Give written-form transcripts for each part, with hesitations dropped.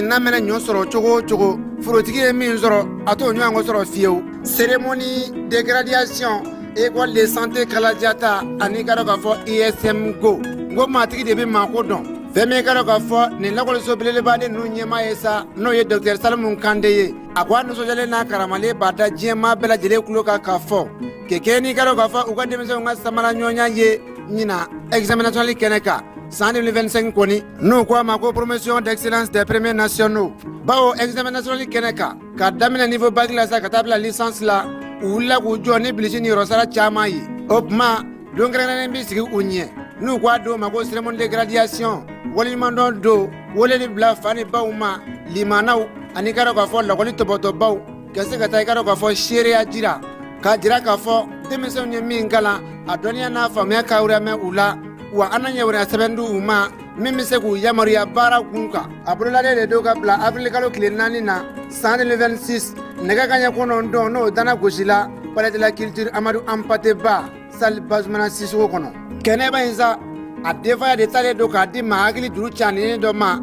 Namene nyo soro chogo chogo furotigi e min soro ato nyo ango soro fieu cérémonie dégradation école de santé kaladiata ani karo ka fo ISM go matigi de be mako don feme karo ka fo ni lakol so belele bade nu nyema esa no ye docteur Salmon Kandeye akwa no so jale na karamale bada jema bela jele kulo ka fo kekeni karo ka fo uga demese nga samara nyonya ye nyina examination li keneka 2025 koni nous quoi ma promotion d'excellence des premiers nationaux bao examination li keneka ka damina niveau bac la sa katabla licence la ulla ku joni bilisini rosara chama yi opma dongrana mbi sigi unye nous quoi do ma cérémonie de graduation woli mando do woli ni bla fani bauma limanaw ani karo ka fo la woli toboto baw kese ka tay karo ka fo sheria jira ka jira ka fo demission ni mingala adonia na famia kawra me ula wa ananya wona sebendu uma mimi se ku yamaru ya bara kunka abrola de doga bla afrikalo kilenani na 2026 nega kanya kono ndo no dana gosila pala de la culture Amadou Hampâté Bâ sal bazmana siso kono keneba inza adeva de tale doka di maagili duru chani do ma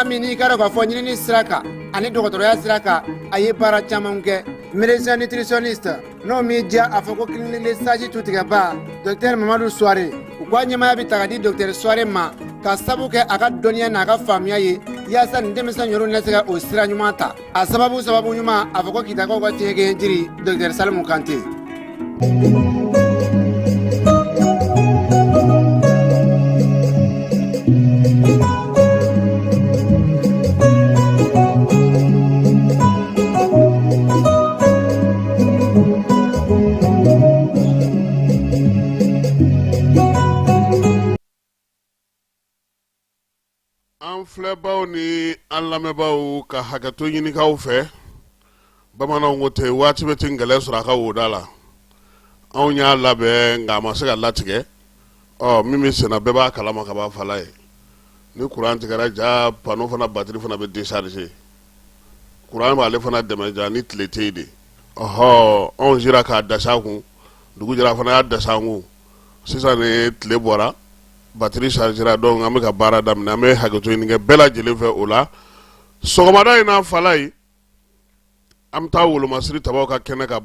mini karo ka fo nyini siraka ani dokotoro ya siraka aye bara chamange médecin nutritionniste no media afoko kinile saji tutiga ba docteur Mamadou Souare kwa nyama ya bitagadi docteur Souare ma ka sabu ke aka donia na aka famia ye yasa ndemesa nyoro nesega osira nyumata asababu nyuma afoko kitako kwa tege njiri docteur Salmon Kandeye Flebao ni alamebao ka hakato yini ka ufe bamana ngote wati betingale suraka wodala awnya labe ngama sega latige mimi sena beba kalama ka ba falaye ni Quran tigara ja pano fana batterie fana be décharger Quran ba le fana demaja ni tletede on jira ka dashaku dugu jira fana ya dashangu sisa ne tlebora batterie chargera donc ameka bara dam na me hagato ni bela jele fe ola sogomada ina falai amta wolo masri tabaw ka kene ka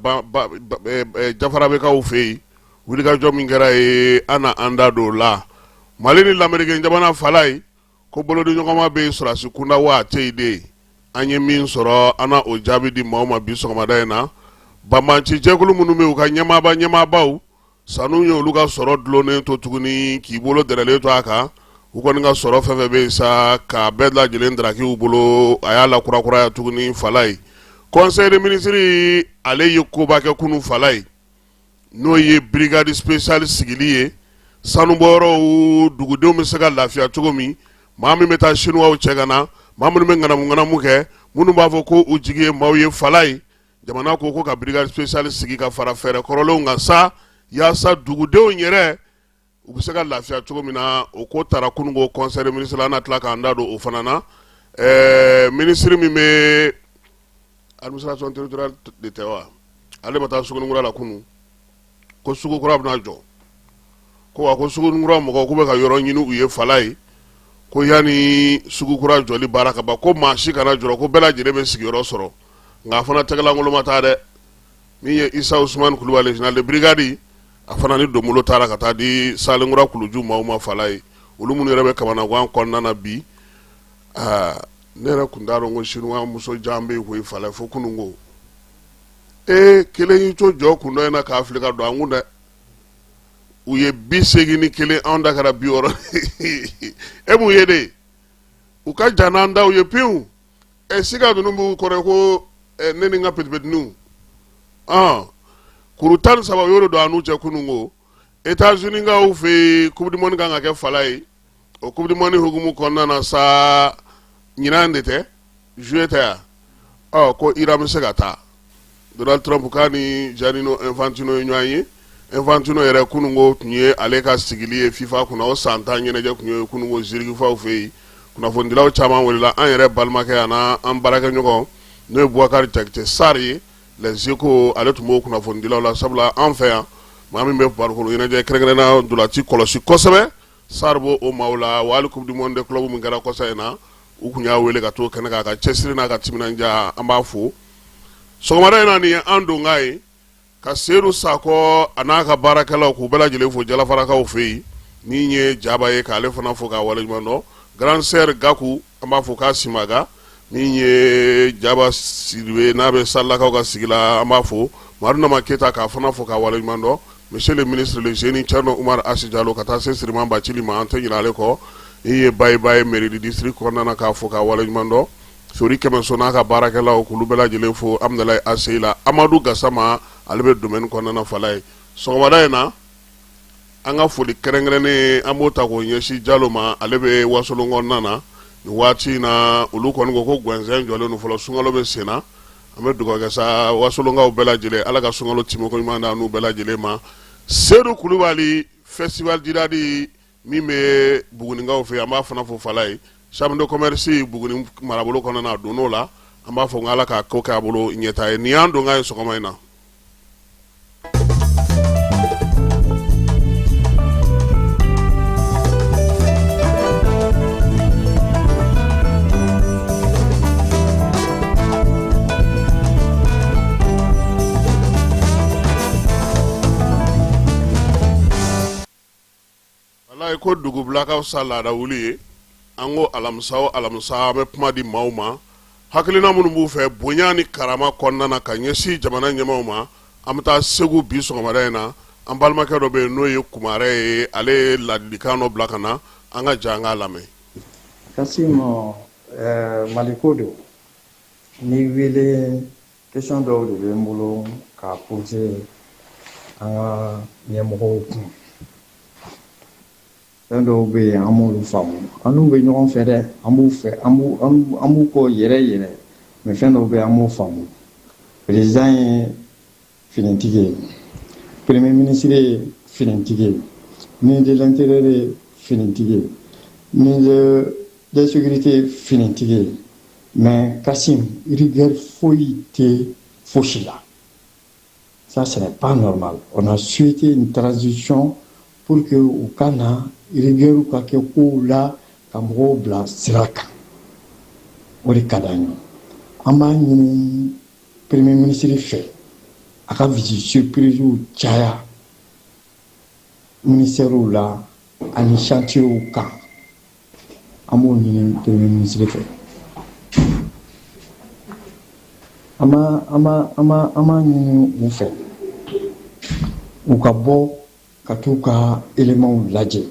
jafara be ka ufei wili ka jom ngara ana anda do la malini l'américain jabana falai ko bolo de nyoma be sura sikunda wa teide anye min soro ana o jabi di mawma bi sogomada ina bamanchi jekulu munume ka nyama baw sanu yo luga soro dlone to tuguni ki bolo derale to aka ukoni nga soro fefe be sa ka bedla jilendra ki ubolo ayala kura ya tuguni falai conseil de ministre ale yoko ba ke kunu falai no ye brigade spéciale sigiliye sanu boro dugudo misega lafia tugomi mami meta shinwa u chegana mamu ngana muke munu bavo ko ujige mawye falai jamana ko ka brigade spéciale sigi ka fara fere korolo nga sa yasa dugudenw yɛrɛ u bɛ se ka lafiya cogo min na o ko taara kunungo conseil de ministre la an na tila k'an da don o fana na ministre min bɛ administration territoriale de tɛ wa ale ma taa Sugunikura la kunu ko Sugukura bɛna jɔ ko wa ko Sugunikura mɔgɔw k'u bɛ ka yɔrɔ ɲini u ye fala ye ko yanni Sugukura jɔli baara ka ban ko maa si kana jɔrɔ ko bɛɛ lajɛlen bɛ sigiyɔrɔ sɔrɔ nka a fana tɛgɛlankolon ma taa dɛ min ye Isa Usumani Kulubali général de brigade afana ni domolo tara ka taa di Salinkura Kuluju maaw ma fala ye olu minnu yɛrɛ bɛ kamanagan kɔnɔna na bi ne yɛrɛ kun t'a dɔn ko chinois muso jan bɛ yen ko fala fo kunungo kelen y'i to jɔ kun dɔ in na k'a fili ka don an kun dɛ u ye 81 anw da kɛra 60 e mun ye de u ka jan n'an da u ye pewu siga ninnu b'u kɔrɔ ko ne ni n ka petipetiniw kuru 13 y'o don an n'u cɛ kunungo États-Unis ka u fɛ coupe du monde kan ka kɛ fala ye o coupe du monde hukumu kɔnɔna na sa ɲinan de tɛ juillet tɛ ya ko Iran bɛ se ka taa Donald Trump ka ni Gianni Infantino ye ɲɔgɔn ye Infantino yɛrɛ kunungo tun ye ale ka sigili ye FIFA kunna o san 10 ɲɛnajɛ tun ye kunungo zirigifaw fɛ yen kunnafonidilaw caman welela an yɛrɛ balimakɛ a n'an baarakɛɲɔgɔn n'o ye Boubacar Jakite Sarr ye Les Échos ale tun b'o kunnafonidilaw la sabula an fɛ yan maa min bɛ farikolo ɲɛnajɛ kɛrɛnkɛrɛnna ndolanci kɔlɔsi kosɛbɛ Sarr b'o o maaw la wa hali coupe du monde club min kɛra kɔsa in na u kun y'a wele ka t'o kɛnɛ kan a ka cɛsiri n'a ka timinanja an b'a fo sɔgɔmada in na nin ye an don k'a ye ka Seydou Sakɔ a n'a ka baarakɛlaw k'u bɛɛ lajɛlen fo Jalafarakaw fɛ yen min ye Jaba ye k'ale fana fo k'a waleɲuman dɔn Grand Sœur Gakou an b'a fɔ k'a Simaga min ye Jaba Sidibe n'a bɛ Salakaw ka sigi la an b'a fɔ Madu Nama Keyita k'a fana fo k'a waleɲuman dɔn Monsieur le ministre le génie Thierno Oumar Assi Diallo ka taa se Siriman Bacili ma an tɛ ɲinɛ ale kɔ i ye bayi mairie du district kɔnɔna na k'a fo k'a waleɲuman dɔn Sori Kɛmɛso n'a ka baarakɛlaw k'olu bɛɛ lajɛlen fo Amudalayi Aseyi la Amadu Gasama ale bɛ domaine kɔnɔna na fala ye sɔgɔmada in na an ka foli kɛrɛnkɛrɛnnen an b'o ta k'o ɲɛsin Jalo ma ale bɛ Wasolon kɔnɔna na nin waati in na olu kɔni ko guwɛnsɛn jɔlen don fɔlɔ sunkalo bɛ sen na an bɛ dugawu kɛ sa Wasolonkaw bɛɛ lajɛlen Ala ka sunkalo timiko ɲuman da n'u bɛɛ lajɛlen ma Seydou Kulubali festival Didadi min bɛ Bugunikaw fɛ an b'a fana fo fala ye chambre de commerce Buguni marabolo kɔnɔna na a donn'o la an b'a fɔ Ala ka ko kɛ a bolo ɲɛta ye nin y'an don k'a ye sɔgɔma in na. Walayi ko dugubulakaw sa laada wuli ye an ko alamisa o alamisa an bɛ kuma di maaw ma hakilina minnu b'u fɛ bonya ni karama kɔnɔna na ka ɲɛsin jamana ɲɛmaaw ma an bɛ taa Segu bi sɔgɔmada in na an balimakɛ dɔ bɛ yen n'o ye Kumare ye ale ye ladilikan dɔ bila ka na an ka ja an k'a lamɛn. Kassim Maliko don n'i wele question dɔw de bɛ n bolo k'a poser an ka ɲɛmɔgɔw kun. Fɛn dɔw bɛ yen an m'olu faamu an n'u bɛ ɲɔgɔn fɛ dɛ an b'u fɛ an b'u kɔ yɛrɛ mais fɛn dɔw bɛ yen an m'o faamu président ye finitigi ye premier ministre ye finitigi ye ministre de l'intérieur ye finitigi ye ministre de la sécurité ye finitigi ye mais Kassim rigueur foyi tɛ fosi la ça ce n'est pas normal on a souhaité une transition pour que u ka na rigueur ka kɛ kow la ka mɔgɔw bila sira kan o de ka d'an ye an b'a ɲini premier ministre fɛ a ka visite surprise caya ministère la ani chantier kan an b'o ɲini premier ministre fɛ an b'a ɲini u fɛ u ka bɔ ka t'u ka éléments lajɛ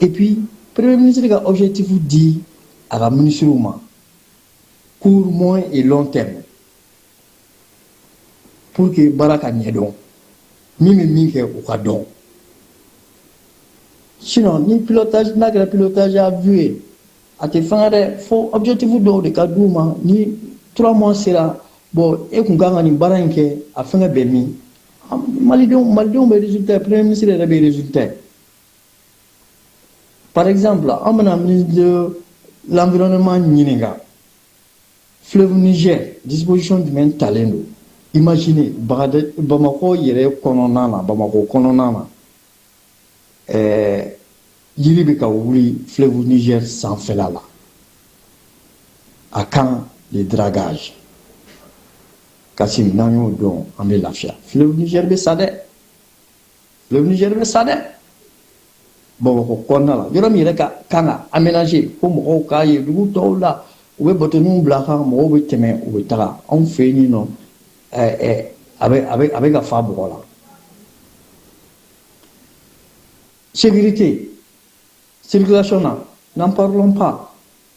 et puis premier ministre ka objectif di à la ministre ma court moyen et long terme pour que baara ka ɲɛdɔn min bɛ min kɛ u ka dɔn sinon ni pilotage n'a kɛra pilotage à vue ye a tɛ fɛn dɛ fo objectif dɔw de ka d'u ma ni 3 mois sera bon e kun kan ka nin baara in kɛ a fɛngɛ bɛ min malidenw bɛ résultat premier ministre yɛrɛ bɛ résultat par exemple an bɛna ministre de l'environnement ɲininka fleuve Niger disposition jumɛn talen don imaginez Bamako yɛrɛ kɔnɔna na Bamako kɔnɔna na yiri bɛ ka wuli fleuve Niger sanfɛla la à quand le dragage Kassim n'an y'o dɔn an bɛ lafiya fleuve Niger bɛ sa dɛ fleuve Niger bɛ sa dɛ Bamako kɔnɔna la yɔrɔ min yɛrɛ ka kan ka aménager ko mɔgɔw k'a ye dugu tɔw la u bɛ bateaux bila kan mɔgɔw bɛ tɛmɛ u bɛ taga anw fɛ yen nɔ a bɛ ka fa bɔgɔ la sécurité circulation na n'en parlons pas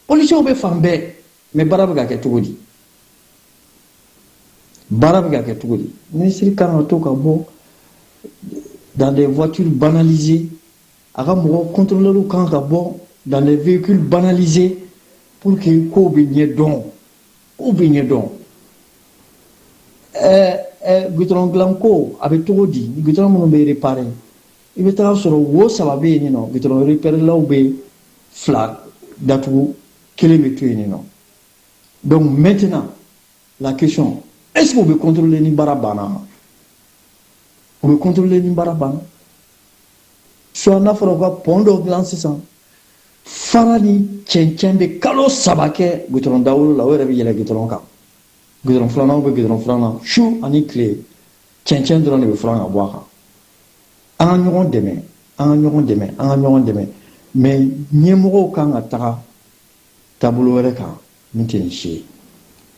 policiers bɛ fan bɛɛ mais baara bɛ ka kɛ cogo di baara bɛ ka kɛ cogo di ministre kan ka to ka bɔ dans des voitures banalisées aga mɔgɔ contrôleur kan ka bɔ dans les véhicules banalisés pour que ko bɛ ɲɛdɔn goudron dilan ko a bɛ cogo di goudron minnu bɛ réparer i bɛ taa sɔrɔ wo 3 bɛ yen nɔ goudron réparelaw bɛ 2 datugu 1 bɛ to yen nɔ donc maintenant la question est-ce que u bɛ contrôler ni baara banna u bɛ contrôler ni baara banna soit n'a fɔra u ka pont dɔ dilan sisan fara ni cɛncɛn bɛ kalo 3 kɛ goudron dawolo la o yɛrɛ bɛ yɛlɛ goudron kan goudron filanan bɛ goudron filanan su ani tile cɛncɛn dɔrɔn de bɛ furan ka bɔ a kan an ka ɲɔgɔn dɛmɛ mais ɲɛmɔgɔw kan ka taga taabolo wɛrɛ kan min tɛ nin si ye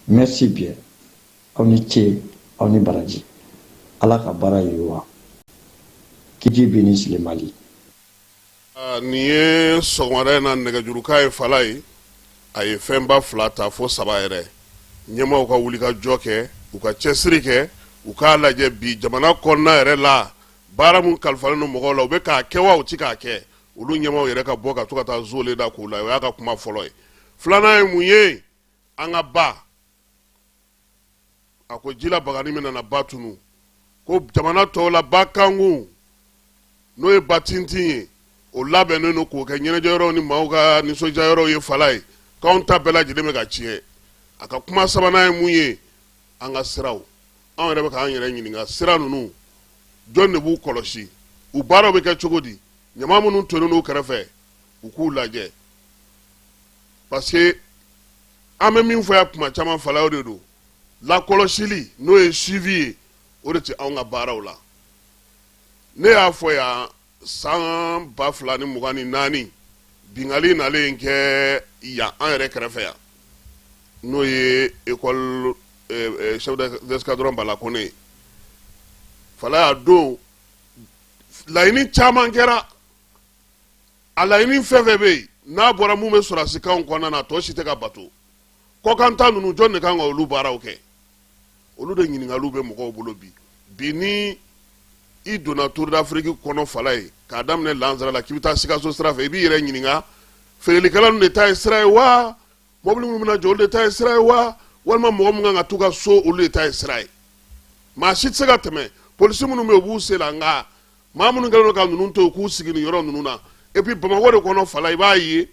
merci bien aw ni ce aw ni baraji ala ka baara yiriwa kiji bɛ ni silemali nin ye sɔgɔmada in na nɛgɛjuruka ye Fala ye a ye fɛnba 2 ta fo 3 yɛrɛ ɲɛmaaw ka wuli ka jɔ kɛ u ka cɛsiri kɛ u k'a lajɛ bi jamana kɔnɔna yɛrɛ la baara mun kalifalen don mɔgɔw la u bɛ k'a kɛ wa u tɛ k'a kɛ olu ɲɛmaaw yɛrɛ ka bɔ ka to ka taa zole da k'u la o y'a ka kuma fɔlɔ ye filanan ye mun ye an ka ba a ko ji la bagani min nana ba tunu ko jamana tɔw la ba kankun n'o ye ba tintin ye o labɛnnen don k'o kɛ ɲɛnajɛyɔrɔw ni maaw ka nisɔndiyayɔrɔw ye Fala ye k'anw ta bɛɛ lajɛlen bɛ ka tiɲɛ a ka kuma sabanan ye mun ye an ka siraw anw yɛrɛ bɛ k'an yɛrɛ ɲininka sira ninnu jɔn de b'u kɔlɔsi u baaraw bɛ kɛ cogo di ɲama minnu tonnen n'u kɛrɛfɛ u k'u lajɛ parce que an bɛ min fɔ ya kuma caman Fala o de don lakɔlɔsili n'o ye suivi ye o de tɛ anw ka baaraw la ne y'a fɔ yan san 2024 bingali nalen kɛ yan an yɛrɛ kɛrɛfɛ yan n'o ye école chef d'escadron Balakone Fala y'a don laɲini caman kɛra a laɲini fɛn fɛn bɛ yen n'a bɔra mun bɛ sɔrɔsikanw kɔnɔna na tɔ si tɛ ka bato kɔkanta ninnu jɔn de kan ka olu baaraw kɛ olu de ɲininkaliw bɛ mɔgɔw bolo bi ni i donna Tour d'Afrique kɔnɔ Fala ye k'a daminɛ Lansara la k'i bɛ taa Sikaso sira fɛ i b'i yɛrɛ ɲininka feerelikɛla ninnu de ta ye sira ye wa mɔbili minnu bɛna jɔ olu de ta ye sira ye wa walima mɔgɔ min kan ka t'u ka so olu de ta ye sira ye maa si tɛ se ka tɛmɛ polisi minnu bɛ yen u b'u se la nka maa minnu kɛlen don ka ninnu to yen k'u sigi nin yɔrɔ ninnu na et puis Bamakɔ de kɔnɔ Fala i b'a ye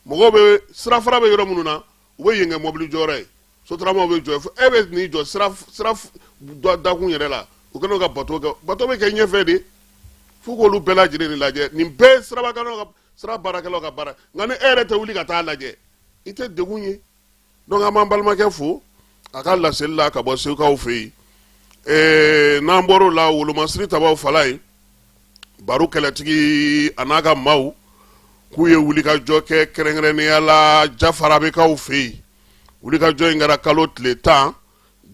mɔgɔw bɛ sirafara bɛ yɔrɔ minnu na u bɛ yen kɛ mɔbili jɔyɔrɔ ye sotaramaw bɛ jɔ e bɛ n'i jɔ sira dakun yɛrɛ la u kɛlen don ka bato bɛ kɛ ɲɛfɛ de f'u k'olu bɛɛ lajɛlen de lajɛ nin bɛɛ sira baarakɛlaw ka baara nka ni e yɛrɛ tɛ wuli ka taa lajɛ i tɛ degun ye donc an b'an balimakɛ fo a ka laseli la ka bɔ Segukaw fɛ yen n'an bɔr'o la wolomasiri tabaw Fala ye baro kɛlɛtigi a n'a ka maaw k'u ye wulikajɔ kɛ kɛrɛnkɛrɛnnenya la Jafarabekaw fɛ yen wulikajɔ in kɛra kalo tile 10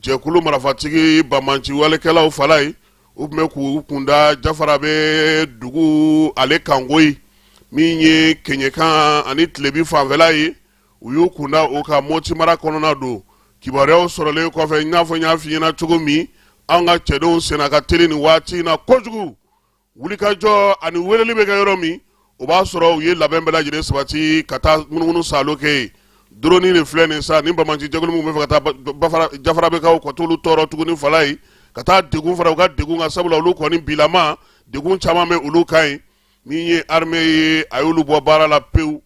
jɛkulu marafatigi Bamanci walekɛlaw Fala ye u tun bɛ k'u kunda Jafarabe dugu ale kangoyi min ye Keɲekan ani Tilebi fanfɛla ye u y'u kunda o ka Moti mara kɔnɔna don kibaruyaw sɔrɔlen kɔfɛ i n'a fɔ n y'a f'i ɲɛna cogo min an ka cɛdenw senna ka teli nin waati in na kojugu wulikajɔ ani weleli bɛ kɛ yɔrɔ min o b'a sɔrɔ u ye labɛn bɛɛ lajɛlen sabati ka taa munumunu salo kɛ yen drone de filɛ nin sa ni Bamanci jɛkulu min bɛ fɛ ka taa Jafarabekaw ka t'olu tɔɔrɔ tuguni Fala ye ka taa degun fara u ka degun kan sabula olu kɔni bilama degun caman bɛ olu kan ye min ye armée ye a y'olu bɔ baara la pewu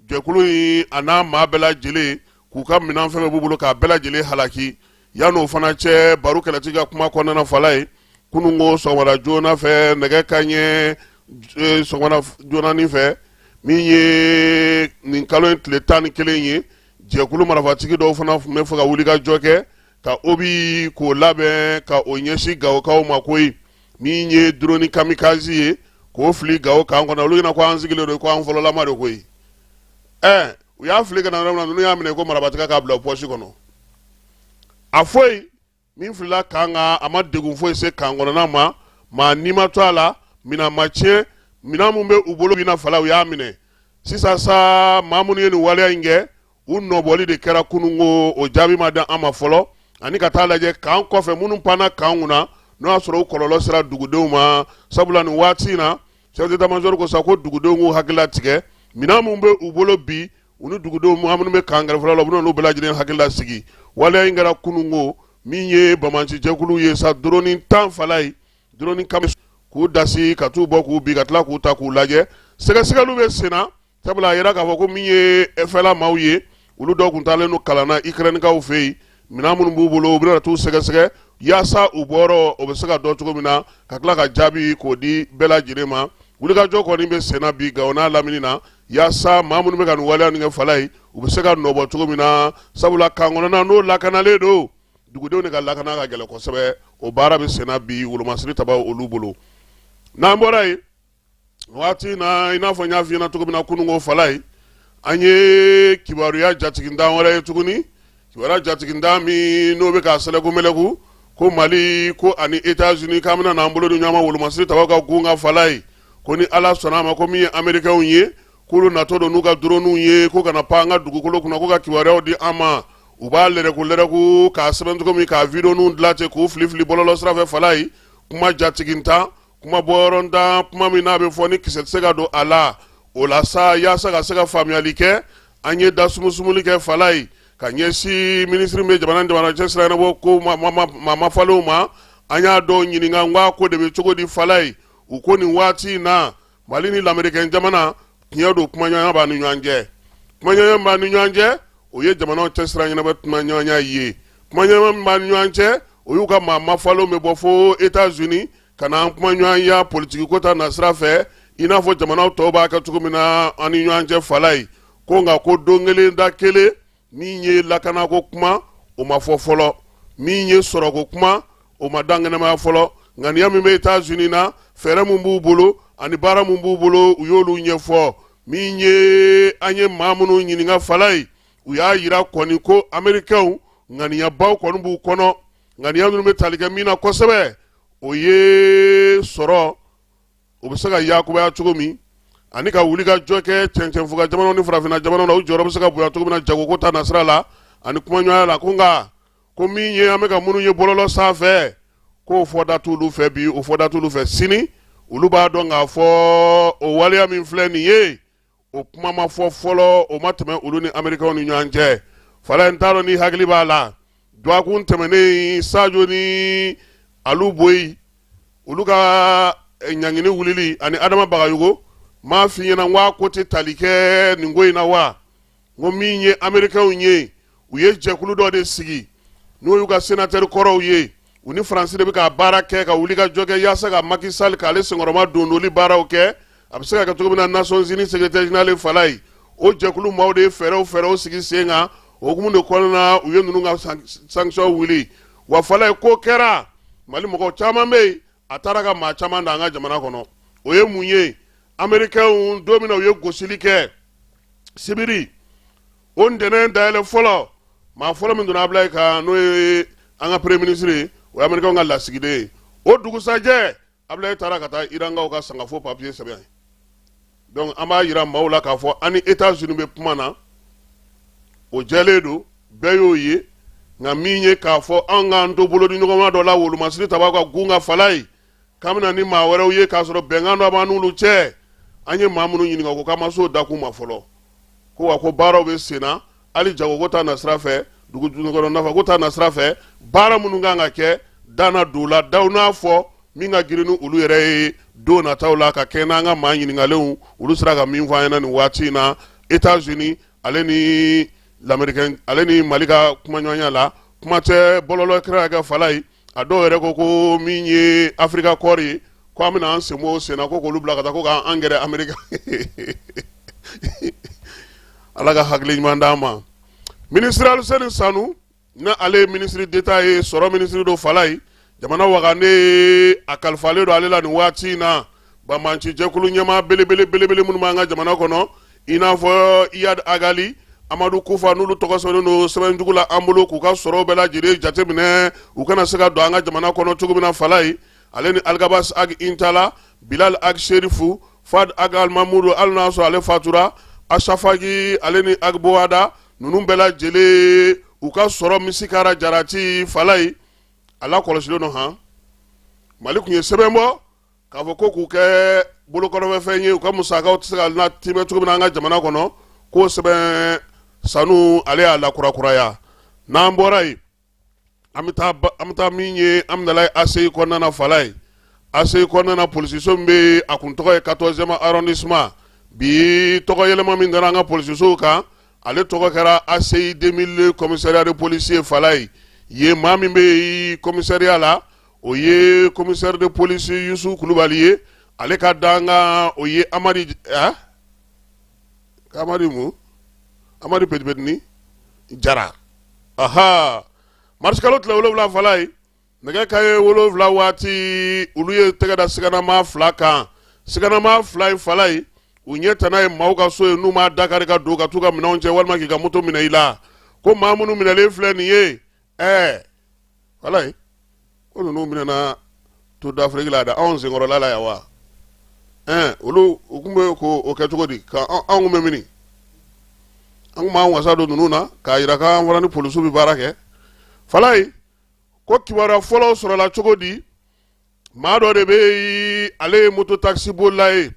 jɛkulu in a n'a maa bɛɛ lajɛlen k'u ka minɛn fɛn b'u bolo k'a bɛɛ lajɛlen halaki yan'o fana cɛ baro kɛlɛtigi ka kuma kɔnɔna Fala ye kununko sɔgɔmada joona fɛ nɛgɛ kanɲɛ sɔgɔmada joonanin fɛ min ye nin kalo in tile 11 ye jɛkulu marafatigi dɔw fana tun bɛ fɛ ka wulikajɔ kɛ ka obi k'o labɛn ka o ɲɛsin Gawokaw ma koyi min ye drone kamikaze ye k'o fili Gawo kan kɔnɔ olu ɲɛna ko an sigilen don ko an fɔlɔlama de koyi u y'a fili ka na yɔrɔ min na ninnu y'a minɛ ko marabatigɛ k'a bila pɔsi kɔnɔ a foyi min filila kan kan a ma degun foyi se kan kɔnɔna ma maa ni ma to a la minɛn ma tiɲɛ minɛn mun bɛ u bolo bi na Fala u y'a minɛ sisan sa maa minnu ye nin waleya in kɛ u nɔbɔli de kɛra kununko o jaabi ma di an ma fɔlɔ ani ka taa lajɛ kan kɔfɛ minnu panna kan kunna n'o y'a sɔrɔ u kɔlɔlɔ sera dugudenw ma sabula nin waati in na chef d'état-major ko sa ko dugudenw hakila tigɛ mina mun bɛ u bolo bi u ni dugudenw minnu bɛ kan gɛrɛfɛla la u bɛna n'u bɛɛ lajɛlen hakilila sigi waleya in kɛra kunungo min ye bamanci jɛkulu ye sa drone 10 fala ye drone kami k'u dasi ka t'u bɔ k'u bi ka tila k'u ta k'u lajɛ sɛgɛsɛgɛliw bɛ sen na sabula a yira k'a fɔ ko min ye fɛla maaw ye olu dɔw tun taalen don kalan na Ukrainikaw fɛ yen minɛn minnu b'u bolo u bɛna t'u sɛgɛsɛgɛ yaasa u bɔyɔrɔ o bɛ se ka dɔn cogo min na ka tila ka jaabi k'o di bɛɛ lajɛlen ma wulikajɔ kɔni bɛ sen na bi Gao n'a lamini na yaasa maa minnu bɛ ka nin waleya nin kɛ fala ye u bɛ se ka nɔbɔ cogo min na sabula kan kɔnɔna n'o lakanalen don dugudenw de ka lakana ka gɛlɛn kosɛbɛ o baara bɛ sen na bi wolomasiri taba olu bolo n'an bɔra yen waati na i n'a fɔ n y'a f'i ɲɛna cogo min na kunungo fala ye an ye kibaruya jatigindan wɛrɛ ye tuguni kibaruya jatigindan min n'o bɛ ka sɛlɛku mɛlɛku ko Mali ko ani États-Unis k'an bɛna n'an bolo di ɲɔgɔn ma wolomasiri taba ka gun ka fala ye ko ni Ala sɔnna a ma ko min ye Américains ye k'olu natɔ don n'u ka dronew ye ko kana pan an ka dugukolo kunna ko ka kibaruyaw di an ma u b'a lɛrɛku k'a sɛbɛn cogo min k'a vidéo dilan ten k'u fili bɔlɔlɔ sira fɛ fala ye kuma jatigintan kuma bɔyɔrɔntan kuma min n'a bɛ fɔ ni kisɛ tɛ se ka don a la o la sa yaasa ka se ka faamuyali kɛ an ye da sumusumuli kɛ fala ye ka ɲɛsin minisiri min bɛ jamana cɛ sira ɲɛnabɔ ko ma falenw ma an y'a dɔw ɲininka n ko ko de bɛ cogo di fala ye u ko nin waati in na Mali ni lamɛrikɛn jamana tiɲɛ don kumaɲɔgɔnya b'a ni ɲɔgɔn cɛ kumaɲɔgɔnya b'a ni ɲɔgɔn cɛ o ye jamanaw cɛ sira ɲɛnabɔ kumaɲɔgɔnya ye kumaɲɔgɔnya min b'a ni ɲɔgɔn cɛ o y'u ka maa falenw bɛ bɔ fo États-Unis ka na an kumaɲɔgɔnya politiki ko ta nasira fɛ i n'a fɔ jamanaw tɔw b'a kɛ cogo min na an ni ɲɔgɔn cɛ fala ye ko nka ko don kelen da kelen min ye lakanako kuma o ma fɔ fɔlɔ min ye sɔrɔko kuma o ma dan kɛnɛmaya fɔlɔ ŋaniya min bɛ États-Unis na fɛɛrɛ mun b'u bolo ani baara mun b'u bolo u y'olu ɲɛfɔ min ye an ye maa minnu ɲininka fala ye u y'a yira kɔni ko Américains ŋaniyabaw kɔni b'u kɔnɔ ŋaniya minnu bɛ tali kɛ min na kosɛbɛ o ye sɔrɔ o bɛ se ka yakubaya cogo min ani ka wuli ka jɔ kɛ cɛncɛnfuga jamanaw ni farafinna jamanaw la u jɔyɔrɔ bɛ se ka bonya cogo min na jagoko ta nasira la ani kumaɲɔgɔnya la ko nka ko min ye an bɛ ka minnu ye bɔlɔlɔ sanfɛ k'o fɔda t'olu fɛ bi o fɔda t'olu fɛ sini olu b'a dɔn k'a fɔ o waleya min filɛ nin ye o kuma ma fɔ fɔlɔ o ma tɛmɛ olu ni Américains ni ɲɔgɔn cɛ fala in t'a dɔn ni hakili b'a la duwakun tɛmɛnen Sadio ni Alu Boyi olu ka ɲangini wulili ani Adama Bagayogo m'a f'i ɲɛna n ko a ko tɛ tali kɛ nin ko in na wa n ko min ye Américains ye u ye jɛkulu dɔ de sigi n'o y'u ka sénateur kɔrɔw ye u ni Faransi de bɛ ka baara kɛ ka wuli ka jɔ kɛ yaasa ka Macky Sall k'ale senkɔrɔma dondoli baaraw kɛ a bɛ se ka kɛ cogo min na Nations Unies secrétaire général fala ye o jɛkulu maaw de ye fɛɛrɛw sigi sen kan o hukumu de kɔnɔna na u ye ninnu ka sanction wuli wa fala ye ko kɛra Mali mɔgɔw caman bɛ yen a taara ka maa caman da an ka jamana kɔnɔ o ye mun ye Américains don min na u ye gosili kɛ sibiri o ntɛnɛn dayɛlɛ fɔlɔ maa fɔlɔ min donna Ablaye kan n'o ye an ka premier ministre ye o ye Américains ka lasigiden ye o dugusajɛ Ablaye taara ka taa Irankaw ka sangafo papier sɛbɛn donc an b'a yira maaw la k'a fɔ an ni États-Unis bɛ kuma na o jɛlen don bɛɛ y'o ye nka min ye k'a fɔ an k'an to bolo di ɲɔgɔnma dɔ la wolomasiri taba ka gun ka fala ye k'an bɛna ni maa wɛrɛw ye k'a sɔrɔ bɛnkan dɔ b'an n'olu cɛ an ye maa minnu ɲininka ko k'an ma s'o dakun ma fɔlɔ ko wa ko baaraw bɛ sen na hali jagoko ta nasira fɛ dugukɔnɔ nafa ko ta nasira fɛ baara minnu kan ka kɛ dana don la daw n'a fɔ min ka girin ni olu yɛrɛ ye don nataw la ka kɛ n'an ka maa ɲininkalenw olu sera ka min fɔ an ɲɛna nin waati in na États-Unis ale ni Mali ka kumaɲɔgɔnya la kuma tɛ bɔlɔlɔ kɛra ka fala ye a dɔw yɛrɛ ko min ye Afrika kɔri ye ko an bɛna an sen bɔ o sen na ko k'olu bila ka taa ko k'an gɛrɛ Amérique Ala ka hakili ɲuman d'an ma ministre Aluseni Sanu na ale ministre d'État ye sɔrɔ ministre do fala ye jamana wagane a kalifalen do ale la nin waati in na bamanci jɛkulu ɲɛmaa belebele minnu b'an ka jamana kɔnɔ i n'a fɔ Iyad Agali Amadu Kufa n'olu tɔgɔ sɛbɛnnen do sɛbɛnjugu la an bolo k'u ka sɔrɔw bɛɛ lajɛlen jateminɛ u kana se ka don an ka jamana kɔnɔ cogo min na fala ye ale ni Algabas Ag Intala Bilal Ag Sherifu Fad Ag Almamudu hali n'a sɔrɔ ale fatura Ashafagi ale ni Ag Bowada ninnu bɛɛ lajɛlen u ka sɔrɔ misikara jarati fala ye ala kɔlɔsilen do han Mali kun ye sɛbɛn bɔ k'a fɔ ko k'u kɛ bolokɔrɔfɛfɛn ye u ka musakaw tɛ se ka na timɛ cogo min na an ka jamana kɔnɔ k'o sɛbɛn sanu ale y'a lakurakuraya n'an bɔra yen an bɛ taa min ye an bɛna ye ACI kɔnɔna na Fala ye ACI kɔnɔna na polisiso min bɛ a kun tɔgɔ ye 14e arrondissement bi tɔgɔ yɛlɛma min dara an ka polisisow kan ale tɔgɔ kɛra ACI 2000 commissariat de police ye Fala ye yen maa min bɛ commissariat la o ye commissaire de police Yusu Kulubali ye ale ka danga o ye Amadi Petipetini Jara aha marsikalo tile 7 Fala ye nɛgɛ kanɲɛ 7 waati olu ye tɛgɛ da siganama 2 kan siganama 2 ye Fala ye u ɲɛ tana ye maaw ka so ye n'u m'a dakari ka don ka t'u ka minɛnw cɛ walima k'i ka moto minɛ i la ko maa minnu minɛlen filɛ nin ye Fala ye ko ninnu minɛna to d'Afrique la da anw senkɔrɔla la yan wa olu u tun bɛ k'o kɛ cogo di ka anw kun bɛ mini an kun b'an wasa don ninnu na k'a jira k'an fana ni polisiw bɛ baara kɛ Fala ye ko kibaruya fɔlɔ sɔrɔla cogo di maa dɔ de bɛ ale ye moto taxi bolila ye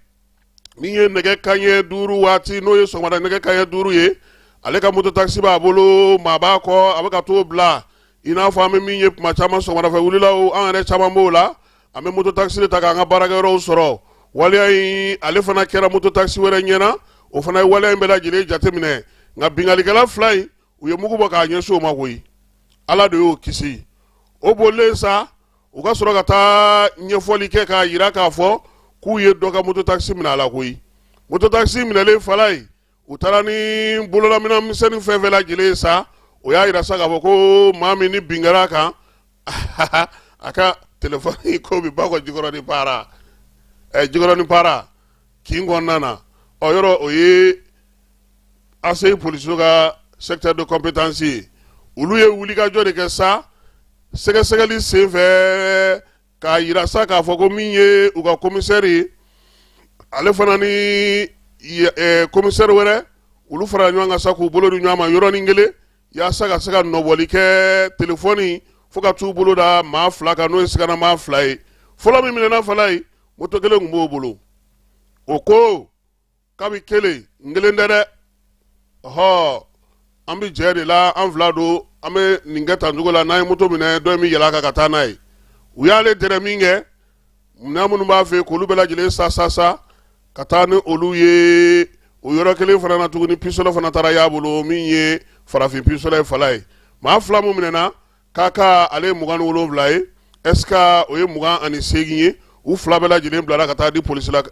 min ye nɛgɛ kanɲɛ 5 waati n'o ye sɔgɔmada nɛgɛ kanɲɛ 5 ye ale ka moto taxi b'a bolo maa b'a kɔ a bɛ ka t'o bila i n'a fɔ an bɛ min ye tuma caman sɔgɔmadafɛ wulilaw an yɛrɛ caman b'o la an bɛ moto taxi de ta k'an ka baarakɛyɔrɔw sɔrɔ waleya in ale fana kɛra moto taxi wɛrɛ ɲɛna o fana ye waleya in bɛɛ lajɛlen jateminɛ nka bingalikɛla 2 in u ye mugu bɔ k'a ɲɛsin o ma koyi ala de y'o kisi o bolilen sa u ka sɔrɔ ka taa ɲɛfɔli kɛ k'a jira k'a fɔ k'u ye dɔ ka moto taxi minɛ a la koyi moto taxi minɛlen Fala ye u taara ni bololaminɛ misɛnnin fɛn fɛn lajɛlen sa o y'a jira sa k'a fɔ ko maa min ni bin kɛra a kan a ka telefɔni ko bɛ ba kɔ Jikɔrɔ ni Para kin kɔnɔna na yɔrɔ o ye ACI polisiw ka secteur de compétence ye olu ye wulikajɔ de kɛ sa sɛgɛsɛgɛli senfɛ k'a jira sa k'a fɔ ko min ye u ka commissaire ye ale fana ni commissaire wɛrɛ olu fara ɲɔgɔn kan sa k'u bolo di ɲɔgɔn ma yɔrɔnin kelen yaasa ka se ka nɔbɔli kɛ telefɔni fo ka t'u bolo da maa 2 kan n'o ye siganama 2 ye fɔlɔ min minɛna Fala ye moto kelen tun b'o bolo o ko kabi kelen n kelen tɛ dɛ an bɛ jɛ de la an 2 don an bɛ nin kɛ tan cogo la n'an ye moto minɛ dɔ in bɛ yɛlɛ a kan ka taa n'a ye u y'ale dɛrɛ min kɛ minɛn minnu b'a fɛ k'olu bɛɛ lajɛlen sa ka taa ni olu ye o yɔrɔ kelen fana na tuguni pistolet fana taara y'a bolo min ye farafin pistolet ye Fala ye maa 2 min minɛna k'a ka ale ye 27 ye est-ce que o ye 28 ye u 2 bɛɛ lajɛlen bilara ka taa di polisila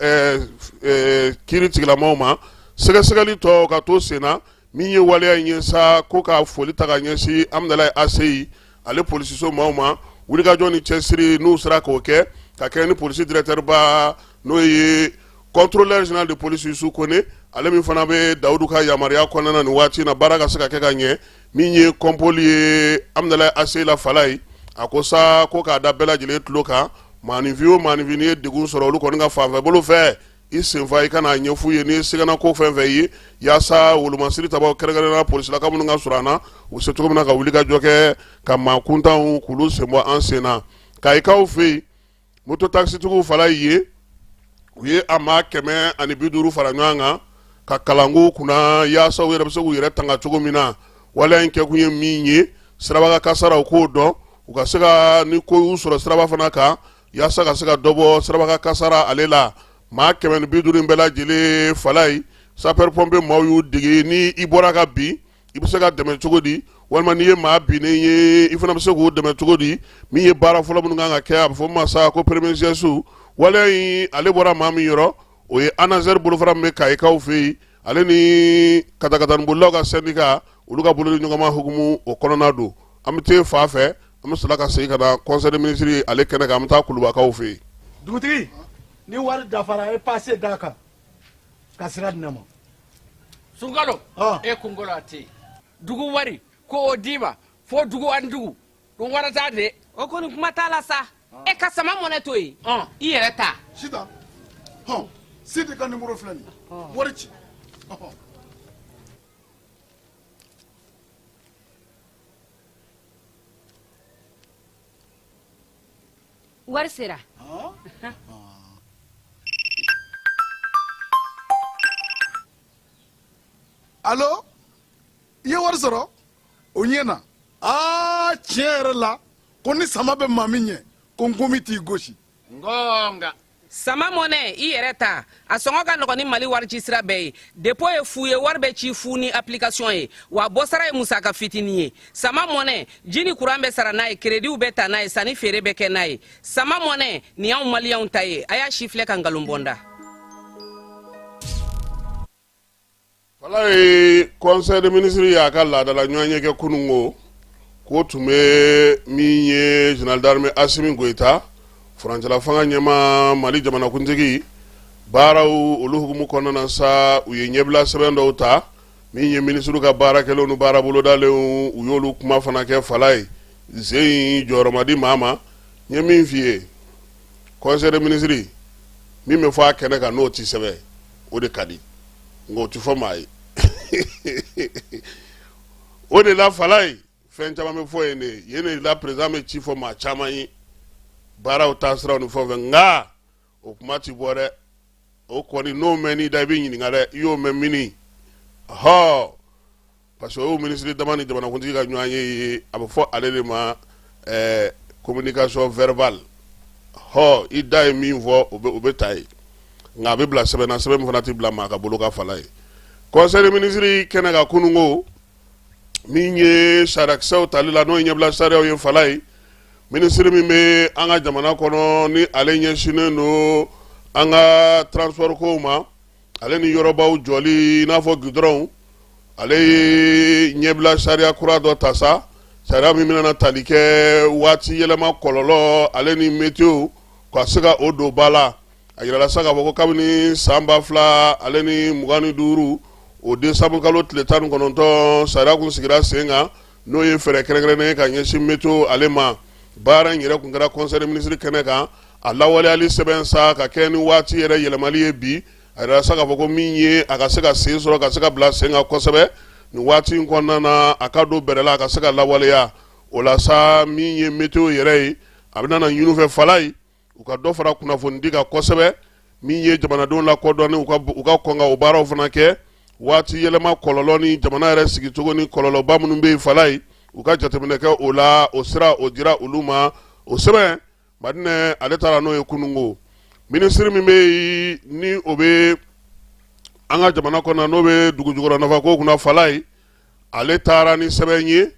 kiiri tigilamaw ma sɛgɛsɛgɛli tɔ ka to sen na min ye waleya in ye sa ko ka foli ta ka ɲɛsin Amdalayi ACI ale polisiso maaw ma wulikajɔ ni cɛsiri n'u sera k'o kɛ ka kɛ ni polisi directeur ba n'o ye contrôleur général de police Yusu Kone ale min fana bɛ Dawudu ka yamaruya kɔnɔna na nin waati na baara ka se ka kɛ ka ɲɛ min ye kɔnpoli ye Amdalayi ACI la Fala ye a ko sa ko k'a da bɛɛ lajɛlen tulo kan maanifin o maanifin n'i ye degun sɔrɔ olu kɔni ka fanfɛ bolo fɛ i senfa i kana ɲɛf'u ye n'i ye siganako fɛn fɛn ye yaasa wolomasiri tabaw kɛrɛnkɛrɛnnenya polisilaka minnu ka surun an na u bɛ se cogo min na ka wulikajɔ kɛ ka maa kuntanw k'olu sen bɔ an sen na ka i k'aw fɛ yen moto taxitigiw Fala ye u ye a maa 150 fara ɲɔgɔn kan ka kalanko kunna yaasa u yɛrɛ bɛ se k'u yɛrɛ tanga cogo min na waleya in kɛkun ye min ye siraba ka kasara u k'o dɔn u ka se ka ni ko y'u sɔrɔ siraba fana kan yaasa ka se ka dɔ bɔ siraba ka kasara ale la maa 150 bɛɛ lajɛlen Fala ye sapeur pompier maaw y'u dege ni i bɔra ka bin i bɛ se ka dɛmɛ cogo di walima n'i ye maa binnen ye i fana bɛ se k'o dɛmɛ cogo di min ye baara fɔlɔ minnu kan ka kɛ a bɛ fɔ min ma sa ko premier geste waleya in ale bɔra maa min yɔrɔ o ye ANASER bolofara min bɛ Kayikaw fɛ yen ale ni katakatanibolila ka syndicat olu ka bolo di ɲɔgɔnma hukumu o kɔnɔna don an bɛ t'e fa fɛ an bɛ sɔrɔ ka segin ka na conseil des ministres ale kɛnɛ kan an bɛ taa Kulubakaw fɛ yen. Dugutigi ni wari dafara e passe d'a kan ka sira di ne ma. Sunkalo e kunkolo a tɛ yen dugu wari ko o d'i ma fo dugu ani dugu ko wari t'a de. o kɔni kuma t'a la sa e ka sama mɔnɛ to yen i yɛrɛ ta. Sita Sidi ka numéro filɛ nin ye wari ci. wari sera Allo? I ye wari sɔrɔ? O ɲɛna. Tiɲɛ yɛrɛ la ko ni sama bɛ maa min ɲɛ ko n komi t'i gosi. Ngonga. Sama mɔnɛ i yɛrɛ ta a sɔngɔ ka nɔgɔn ni Mali warici sira bɛɛ ye dépôt ye fu ye wari bɛ ci fu ni application ye wa bɔsara ye musaka fitinin ye sama mɔnɛ ji ni courant bɛ sara n'a ye crédit bɛ ta n'a ye sanni feere bɛ kɛ n'a ye sama mɔnɛ nin y'anw maliyɛnw ta ye a y'a si filɛ ka nkalon bɔnda. Fala ye conseil des ministres y'a ka laadala ɲɔgɔn kɛ kunungo k'o tun bɛ min ye général d'armée Assimi Goïta furancɛla fanga ɲɛma Mali jamanakuntigi baaraw olu hukumu kɔnɔna na sa u ye ɲɛbila sɛbɛn dɔw ta min ye ministre ka baarakɛlaw ni baara bolodalenw u y'olu kuma fana kɛ fala ye zein jɔyɔrɔ ma di maa ma n ye min f'i ye conseil des ministres min bɛ fɔ a kɛnɛ kan n'o ti sɛbɛn o de ka di nka o ti fɔ maa ye o de la fala ye fɛn caman bɛ fɔ yen de yen de la président bɛ ci fɔ maa caman ye baaraw taasiraw ni fɛn fɛn nka o kuma ti bɔ dɛ o kɔni n'o mɛn n'i da i bɛ ɲininka dɛ i y'o mɛn mini parce que o ministre dama ni jamanakuntigi ka ɲɔgɔn ye a bɛ fɔ ale de ma communication verbale i da ye min fɔ o bɛ ta ye nka a bɛ bila sɛbɛn na sɛbɛn min fana ti bila maa ka bolo ka fala ye conseil des ministres kɛnɛ ka kunungo min ye sarakisɛw tali la n'o ye ɲɛbila sariyaw ye fala ye ministre min bɛ an ka jamana kɔnɔ ni ale ɲɛsinnen don an ka transport kow ma ale ni yɔrɔbaw jɔli i n'a fɔ goudron ale ye ɲɛbila sariya kura dɔ ta sa sariya min bɛna tali kɛ waati yɛlɛma kɔlɔlɔ ale ni météo ka se ka o don ba la a yirala sa k'a fɔ ko kabini san 2000 ale ni 25 o décembre kalo tile 19 sariya kun sigira sen kan n'o ye fɛɛrɛ kɛrɛnkɛrɛnnen ye ka ɲɛsin météo ale ma baara in yɛrɛ kun kɛra conseil des ministres kɛnɛ kan a lawaleyali sɛbɛn sa ka kɛ ni waati yɛrɛ yɛlɛmali ye bi a yɛrɛ sa k'a fɔ ko min ye a ka se ka sen sɔrɔ ka se ka bila sen kan kosɛbɛ nin waati in kɔnɔna na a ka don bɛrɛ la a ka se ka lawaleya o la sa min ye météo yɛrɛ ye a bɛna na ɲin'u fɛ fala ye u ka dɔ fara kunnafoni di kan kosɛbɛ min ye jamanadenw lakodɔnni u ka kɔn ka o baaraw fana kɛ waati yɛlɛma kɔlɔlɔ ni jamana yɛrɛ sigicogo ni kɔlɔlɔba minnu bɛ yen fala ye u ka jateminɛ kɛ o la o sira o dira olu ma o sɛbɛn madinɛ ale taara n'o ye kunungo ministre min bɛ yen ni o bɛ an ka jamana kɔnɔ n'o bɛ dugujukɔrɔ nafako kunna fala ye ale taara ni sɛbɛn ye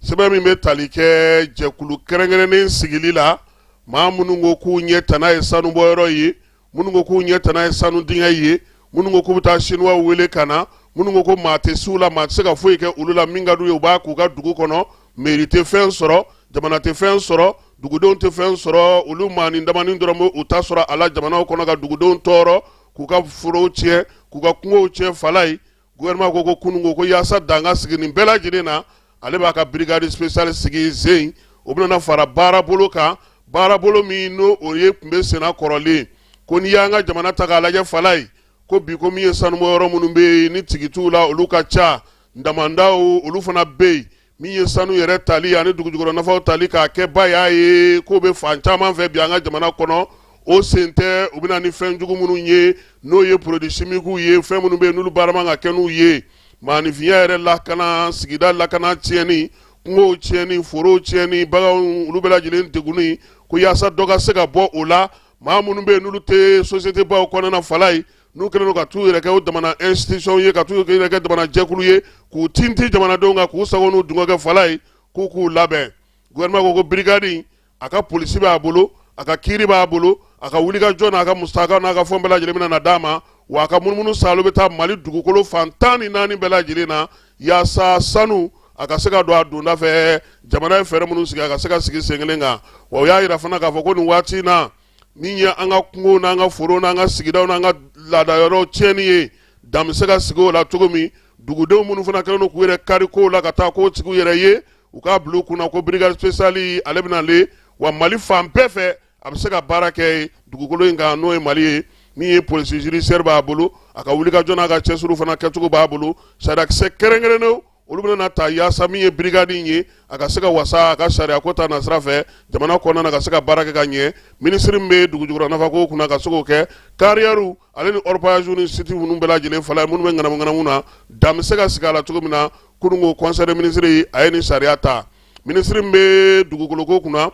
sɛbɛn min bɛ tali kɛ jɛkulu kɛrɛnkɛrɛnnen sigili la maa minnu ko k'u ɲɛ tana ye sanubɔyɔrɔ ye minnu ko k'u ɲɛ tana ye sanu dingɛ ye minnu ko k'u bɛ taa sinuwa wele ka na minnu ko ko maa tɛ s'u la maa tɛ se ka foyi kɛ olu la min ka d'u ye u b'a k'u ka dugu kɔnɔ mairie tɛ fɛn sɔrɔ jamana tɛ fɛn sɔrɔ dugudenw tɛ fɛn sɔrɔ olu maa ni damani dɔrɔn bɛ u ta sɔrɔ a la jamanaw kɔnɔ ka dugudenw tɔɔrɔ k'u ka forow tiɲɛ k'u ka kungow tiɲɛ fala ye gouvernement ko kunungo ko yaasa danga sigi nin bɛɛ lajɛlen na ale b'a ka brigade spéciale sigi zen o bɛna fara baarabolo kan baarabolo min n'o o ye tun bɛ senna kɔrɔlen ko n'i y'an ka jamana ta k'a lajɛ fala ye ko bi ko min ye sanubɔyɔrɔ minnu bɛ yen ni tigi t'u la olu ka ca damandaw olu fana bɛ yen min ye sanu yɛrɛ tali ani dugujukɔrɔ nafaw tali k'a kɛ ba y'a ye k'o bɛ fan caman fɛ bi an ka jamana kɔnɔ o sen tɛ u bɛna ni fɛn jugu minnu ye n'o ye produits chimiques ye fɛn minnu bɛ yen n'olu baara man ka kɛ n'u ye maanifinya yɛrɛ lakana sigida lakana tiɲɛni kungow tiɲɛni forow tiɲɛni baganw olu bɛɛ lajɛlen degunni ko yaasa dɔ ka se ka bɔ o la maa minnu bɛ yen n'olu tɛ société baw kɔnɔna fala ye n'u kɛlen don ka t'u yɛrɛ kɛ o jamana institution ye ka t'u yɛrɛ kɛ jamana jɛkulu ye k'u tinti jamanadenw kan k'u sago n'u dungɔ kɛ fala ye k'u labɛn gouvernement ko brigade a ka polisi b'a bolo a ka kiiri b'a bolo a ka wulikajɔ n'a ka musaka n'a ka fɛn bɛɛ lajɛlen bɛna na d'a ma wa a ka munumunu salo bɛ taa Mali dugukolo fan 14 bɛɛ lajɛlen na yaasa sanu a ka se ka don a donda fɛ jamana ye fɛɛrɛ minnu sigi a ka se ka sigi sen kelen kan wa o y'a yira fana k'a fɔ ko nin waati in na min ye an ka kungo n'an ka foro n'an ka sigidaw n'an ka laadayɔrɔw tiɲɛni ye dan bɛ se ka sigi o la cogo min dugudenw minnu fana kɛlen don k'u yɛrɛ kari kow la ka taa k'o tigiw yɛrɛ ye u k'a bila u kunna ko brigade spéciale ale bɛna le wa Mali fan bɛɛ fɛ a bɛ se ka baara kɛ dugukolo in kan n'o ye Mali ye min ye police judiciaire b'a bolo a ka wulikajɔ n'a ka cɛsiriw fana kɛcogo b'a bolo sarakisɛ kɛrɛnkɛrɛnnen olu bɛna ta yaasa min ye brigade ye a ka se ka wasa a ka sariya ko ta na sira fɛ jamana kɔnɔna na ka se ka baara kɛ ka ɲɛ ministre min bɛ dugujukɔrɔ nafa ko kunna ka se k'o kɛ carrière ale ni orpaillage ni site minnu bɛɛ lajɛlen fala minnu bɛ ŋanamu na dan bɛ se ka sigi a la cogo min na kununko conseil des ministres a ye ni sariya ta ministre min bɛ dugukolo ko kunna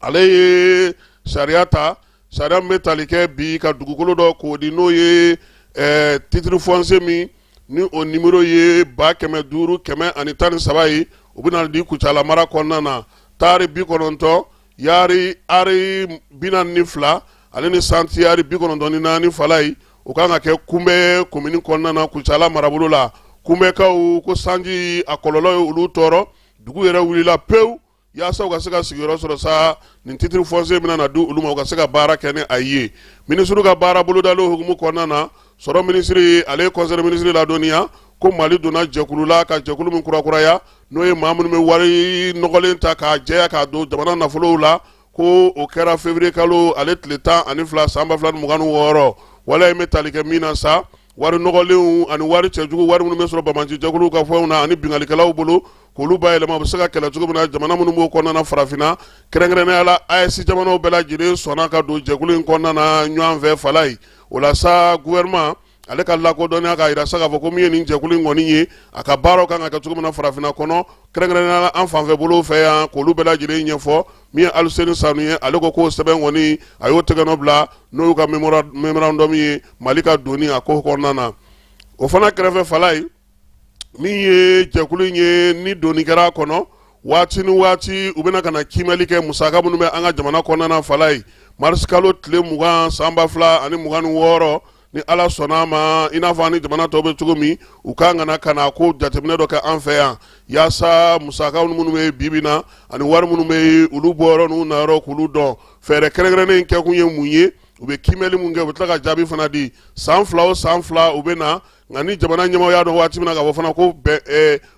ale ye sariya ta sariya min bɛ tali kɛ bi ka dugukolo dɔ k'o di n'o ye titre foncier min ni o numéro ye 500,513 ye o bɛna di Kucala mara kɔnɔna na taari 90 yaari ari 42 ale ni santiyaari 94 fala ye o kan ka kɛ kunbɛ commune kɔnɔna na Kucala marabolo la kunbɛkaw ko sanji a kɔlɔlɔ ye olu tɔɔrɔ dugu yɛrɛ wulila pewu yaasa u ka se ka sigiyɔrɔ sɔrɔ sa nin titre foncier bɛna na di olu ma u ka se ka baara kɛ ni a ye ministre ka baara bolodalen hukumu kɔnɔna na sɔrɔ ministre ale conseil ministre ladɔnniya ko Mali donna jɛkulu la ka jɛkulu min kurakuraya n'o ye maa minnu bɛ wari nɔgɔlen ta k'a jɛya k'a don jamana nafolow la ko o kɛra février kalo ale tile 12 san 2026 wala in bɛ tali kɛ min na sa wari nɔgɔlenw ani wari cɛjugu wari minnu bɛ sɔrɔ Bamaji jɛkulu ka fɛnw na ani bingalikɛlaw bolo k'olu bayɛlɛma u bɛ se ka kɛlɛ cogo min na jamana minnu b'o kɔnɔna farafinna kɛrɛnkɛrɛnnenya la AES jamanaw bɛɛ lajɛlen sɔnna ka don jɛkulu in kɔnɔna na ɲɔgɔn fɛ fala ye o la sa gouvernement ale ka lakodɔnniya k'a yira sa k'a fɔ ko min ye nin jɛkulu in kɔni ye a ka baaraw kan ka kɛ cogo min na farafinna kɔnɔ kɛrɛnkɛrɛnnenya la an fanfɛ bolo fɛ yan k'olu bɛɛ lajɛlen ɲɛfɔ min ye Aluseni Sanu ye ale ko k'o sɛbɛn kɔni a y'o tɛgɛnɔ bila n'o y'u ka memorandum ye Mali ka doni a ko kɔnɔna na o fana kɛrɛfɛ fala ye min ye jɛkulu in ye ni doni kɛra a kɔnɔ waati ni waati u bɛna ka na kimɛli kɛ musaka minnu bɛ an ka jamana kɔnɔna na fala ye mars kalo tile 20 san 2026 ni Ala sɔnna ma i n'a fɔ ani jamana tɔw bɛ cogo min u kan ka na ko jateminɛ dɔ kɛ an fɛ yan yaasa musaka minnu bɛ bibi na ani wari minnu bɛ olu bɔyɔrɔ n'u nayɔrɔ k'olu dɔn fɛɛrɛ kɛrɛnkɛrɛnnen kɛkun ye mun ye u bɛ kimɛli mun kɛ u bɛ tila ka jaabi fana di san 2 o san 2 u bɛ na nka ni jamana ɲɛmaaw y'a dɔn waati min na k'a fɔ fana ko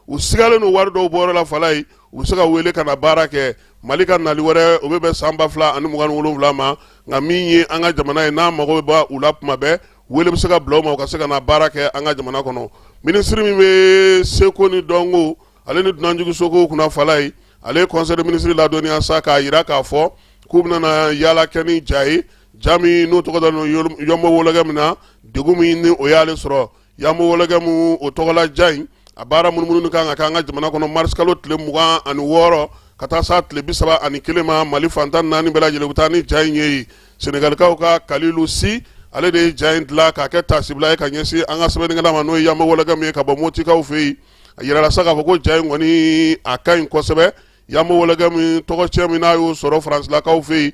u sigalen don wari dɔw bɔyɔrɔ la fala ye u bɛ se ka wele ka na baara kɛ Mali ka nali wɛrɛ o bɛ bɛn san 2027 ma nka min ye an ka jamana ye n'a mago bɛ bɔ u la tuma bɛɛ wele bɛ se ka bila u ma u ka se ka na baara kɛ an ka jamana kɔnɔ ministre min bɛ seko ni dɔnko ale ni dunanjugu soko kunna fala ye ale ye conseil des ministres ladɔnniya sa k'a yira k'a fɔ k'u bɛna na yaala kɛ ni ja ye ja min n'o tɔgɔ dalen yɔnbɔ wolokɛ min na degun min ni o y'ale sɔrɔ yɔnbɔ wolokɛ min o tɔgɔla ja in a baara munumunu kan ka kɛ an ka jamana kɔnɔ mars kalo tile 26 ka taa sa tile 31 ma Mali fantan 4 bɛɛ lajɛlen u taa ni ja in ye Senegalikaw ka Kalilu Si ale de ye ja in dilan k'a kɛ tasibila ye ka ɲɛsin an ka sɛbɛnnikɛla ma n'o ye yɔnbɔ wolokɛ min ye ka bɔ Motikaw fɛ yen a yirala sa k'a fɔ ko ja in kɔni a ka ɲi kosɛbɛ yɔnbɔ wolokɛ min tɔgɔcɛ min n'a y'o sɔrɔ faransilakaw fɛ yen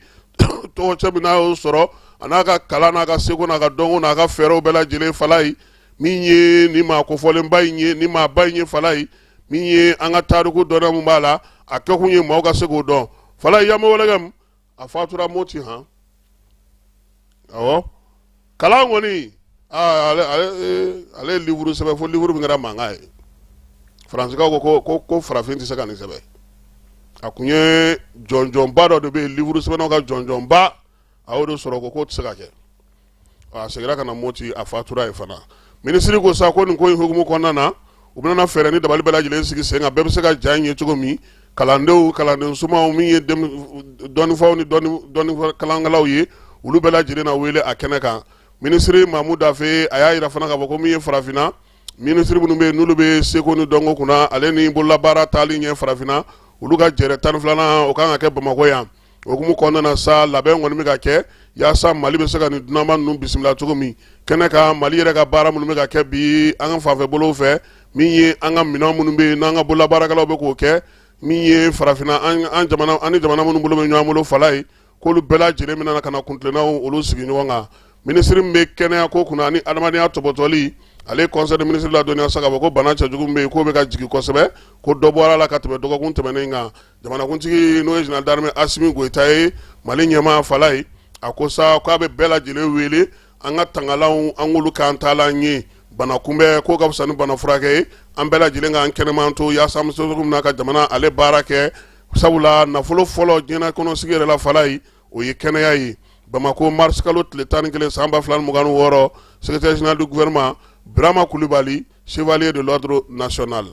tɔgɔcɛ min n'a y'o sɔrɔ a n'a ka kalan n'a ka seko n'a ka dɔnko n'a ka fɛɛrɛw bɛɛ lajɛlen fala ye min ye ni maa kofɔlenba in ye ni maaba in ye fala ye min ye an ka tariku dɔnna mun b'a la a kɛkun ye maaw ka se k'o dɔn fala ye yɔnbɔ wolokɛ a fatura Moti han awɔ kalan kɔni ale ye livre sɛbɛn fo livre min kɛra mankan ye faransikaw ko farafin tɛ se ka nin sɛbɛn a kun ye jɔnjɔnba dɔ de bɛ yen livre sɛbɛnnaw ka jɔnjɔnba a y'o de sɔrɔ ko k'o tɛ se ka kɛ a seginna ka na Moti a fatura ye fana minisiri ko sa ko nin ko in hukumu kɔnɔna na u bɛna fɛɛrɛ ni dabali bɛɛ lajɛlen sigi sen kan bɛɛ bɛ se ka ja in ye cogo min kalanden sumaw min ye dɔnnifaw ni dɔnni kalankɛlaw ye olu bɛɛ lajɛlen na wele a kɛnɛ kan minisiri Mamu Dafe a y'a yira fana k'a fɔ ko min ye farafinna minisiri minnu bɛ yen n'olu bɛ seko ni dɔnko kunna ale ni bololabaara taali ɲɛ farafinna olu ka jɛrɛ 12 o kan ka kɛ Bamakɔ yan o hukumu kɔnɔna na sa labɛn kɔni bɛ ka kɛ yaasa Mali bɛ se ka nin dunanba ninnu bisimila cogo min kɛnɛ kan Mali yɛrɛ ka baara minnu bɛ ka kɛ bi an ka fanfɛ bolow fɛ min ye an ka minɛn minnu bɛ yen n'an ka bololabaarakɛlaw bɛ k'o kɛ min ye farafinna an ni jamana minnu bolo bɛ ɲɔgɔn bolo fala ye k'olu bɛɛ lajɛlen bɛna ka na kuntilennaw olu sigi ɲɔgɔn kan minisiri min bɛ kɛnɛya ko kunna ani adamadenya tɔbɔtɔli ale conseil des ministres ladɔnniya sa k'a fɔ ko bana cɛjugu min bɛ yen k'o bɛ ka jigin kosɛbɛ ko dɔ bɔra la ka tɛmɛ dɔgɔkun tɛmɛnen kan jamanakuntigi n'o ye général d'armée Asimi Goyita ye Mali ɲɛmaa fala ye a ko sa k'a bɛ bɛɛ lajɛlen wele an ka tangalanw an k'olu k'an taalan ye bana kunbɛn ko ka fisa ni bana furakɛ ye an bɛɛ lajɛlen k'an kɛnɛman to yaasa an bɛ se cogo min na ka jamana ale baara kɛ sabula nafolo fɔlɔ diɲɛ kɔnɔ sigi yɛrɛ la fala ye o ye kɛnɛya ye Bamako mars kalo tile 11 san 2026 secrétaire général du gouvernement Birama Kulibali chevalier de l'ordre national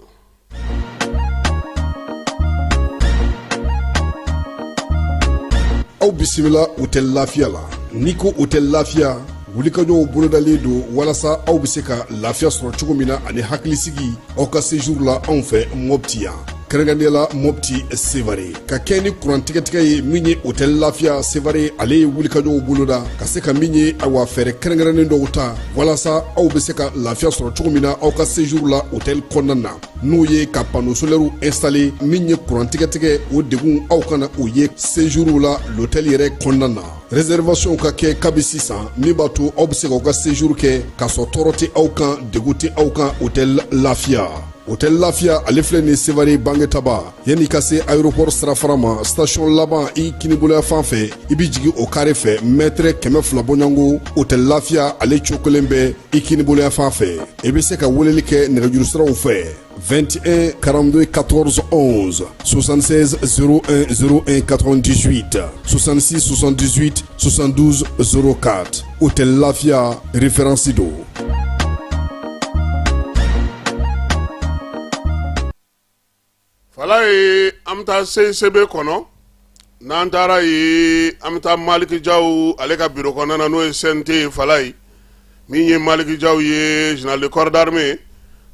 aw bisimila hôtel Lafiya la n'i ko hôtel Lafiya wulikajɔw bolodalen don walasa aw bɛ se ka lafiya sɔrɔ cogo min na ani hakilisigi aw ka séjour la anw fɛ Mopti yan kɛrɛnkɛrɛnnenya la Mopti Sevare ka kɛ ni kurantigɛtigɛ ye min ye hôtel Lafiya Sevare ale ye wulikajɔw boloda ka se ka min ye awa fɛɛrɛ kɛrɛnkɛrɛnnen dɔw ta walasa aw bɛ se ka lafiya sɔrɔ cogo min na aw ka séjour la hôtel kɔnɔna na n'o ye ka panneau solaire installé min ye kurantigɛtigɛ o degun aw kana o ye séjour la l'hôtel yɛrɛ kɔnɔna na réservation ka kɛ kabi sisan min b'a to aw bɛ se k'aw ka séjour kɛ k'a sɔrɔ tɔɔrɔ tɛ aw kan degun tɛ aw kan hôtel Lafiya. Hôtel Lafiya ale filɛ nin Sevare Bangetaba yanni ka se aéroport sirafara ma station laban i kiniboloya fan fɛ i bi jigin o carré fɛ mètre 200 bɔɲango Hôtel Lafiya ale cokolen bɛ i kiniboloya fan fɛ i bɛ se ka weleli kɛ nɛgɛjuru siraw fɛ 21 42 14 11 76 01 01 98 66 78 72 04 Hôtel Lafiya référence do. Falaye amta CCB kono n'an taara ye an bɛ taa Maliki Jaw ale ka bureau kɔnɔna na n'o ye CNT Falaye min ye Maliki Jaw ye général de corps d'armée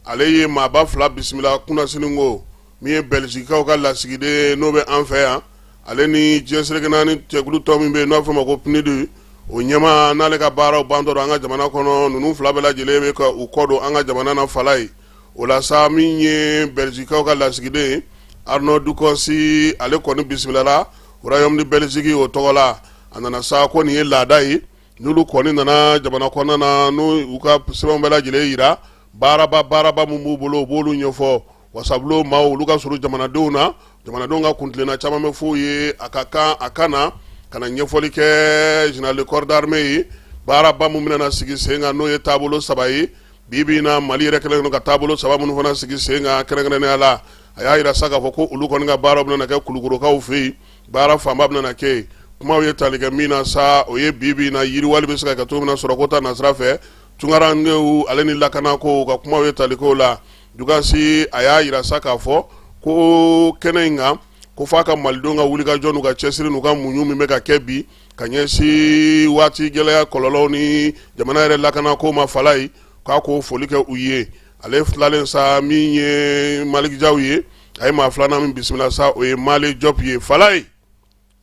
ale ye maaba 2 bisimila kunnasini ko min ye Belgicaw ka lasigiden n'o bɛ an fɛ yan ale ni diɲɛseleke naani cɛkulu tɔ min bɛ yen n'o b'a fɔ ma ko PNUD o ɲɛma n'ale ka baaraw bantɔ don an ka jamana kɔnɔ ninnu 2 bɛɛ lajɛlen bɛ ka u kɔ don an ka jamana na Falaye o la sa min ye Belgicaw ka lasigiden Arnaud Duconsi ale kɔni bisimilala Royaume de Belgique o tɔgɔ la a nana sa ko nin ye laada ye n'olu kɔni nana jamana kɔnɔna na n'u ka sɛbɛnw bɛɛ lajɛlen yira baaraba mun b'u bolo u b'olu ɲɛfɔ wasabulon maaw olu ka surun jamanadenw na jamanadenw ka kuntilenna caman bɛ f'u ye a ka kan a kana ɲɛfɔli kɛ général de corps d'armée ye baaraba mun bɛna sigi sen kan n'o ye taabolo 3 ye bibi na Mali yɛrɛ kɛlen don ka taabolo 3 minnu fana sigi sen kan kɛrɛnkɛrɛnnenya la a y'a yira sa k'a fɔ ko olu kɔni ka baaraw bɛna kɛ kulukorokaw fɛ yen baara fanba bɛna kɛ kumaw ye tali kɛ min na sa o ye bibi na yiriwali bɛ se ka kɛ cogo min na sɔrɔ ko ta nasira fɛ tunkarankew ale ni lakanako ka kumaw ye tali k'o la Dugansi a y'a yira sa k'a fɔ ko kɛnɛ in kan ko f'a ka malidenw ka wulikajɔ n'u ka cɛsiri n'u ka muɲu min bɛ ka kɛ bi ka ɲɛsin waati gɛlɛya kɔlɔlɔw ni jamana yɛrɛ lakanako ma Falaye k'a k'o foli kɛ u ye ale filalen sa min ye Maliki Jaw ye a ye maa filanan min bisimila sa o ye Male Diop ye Falaye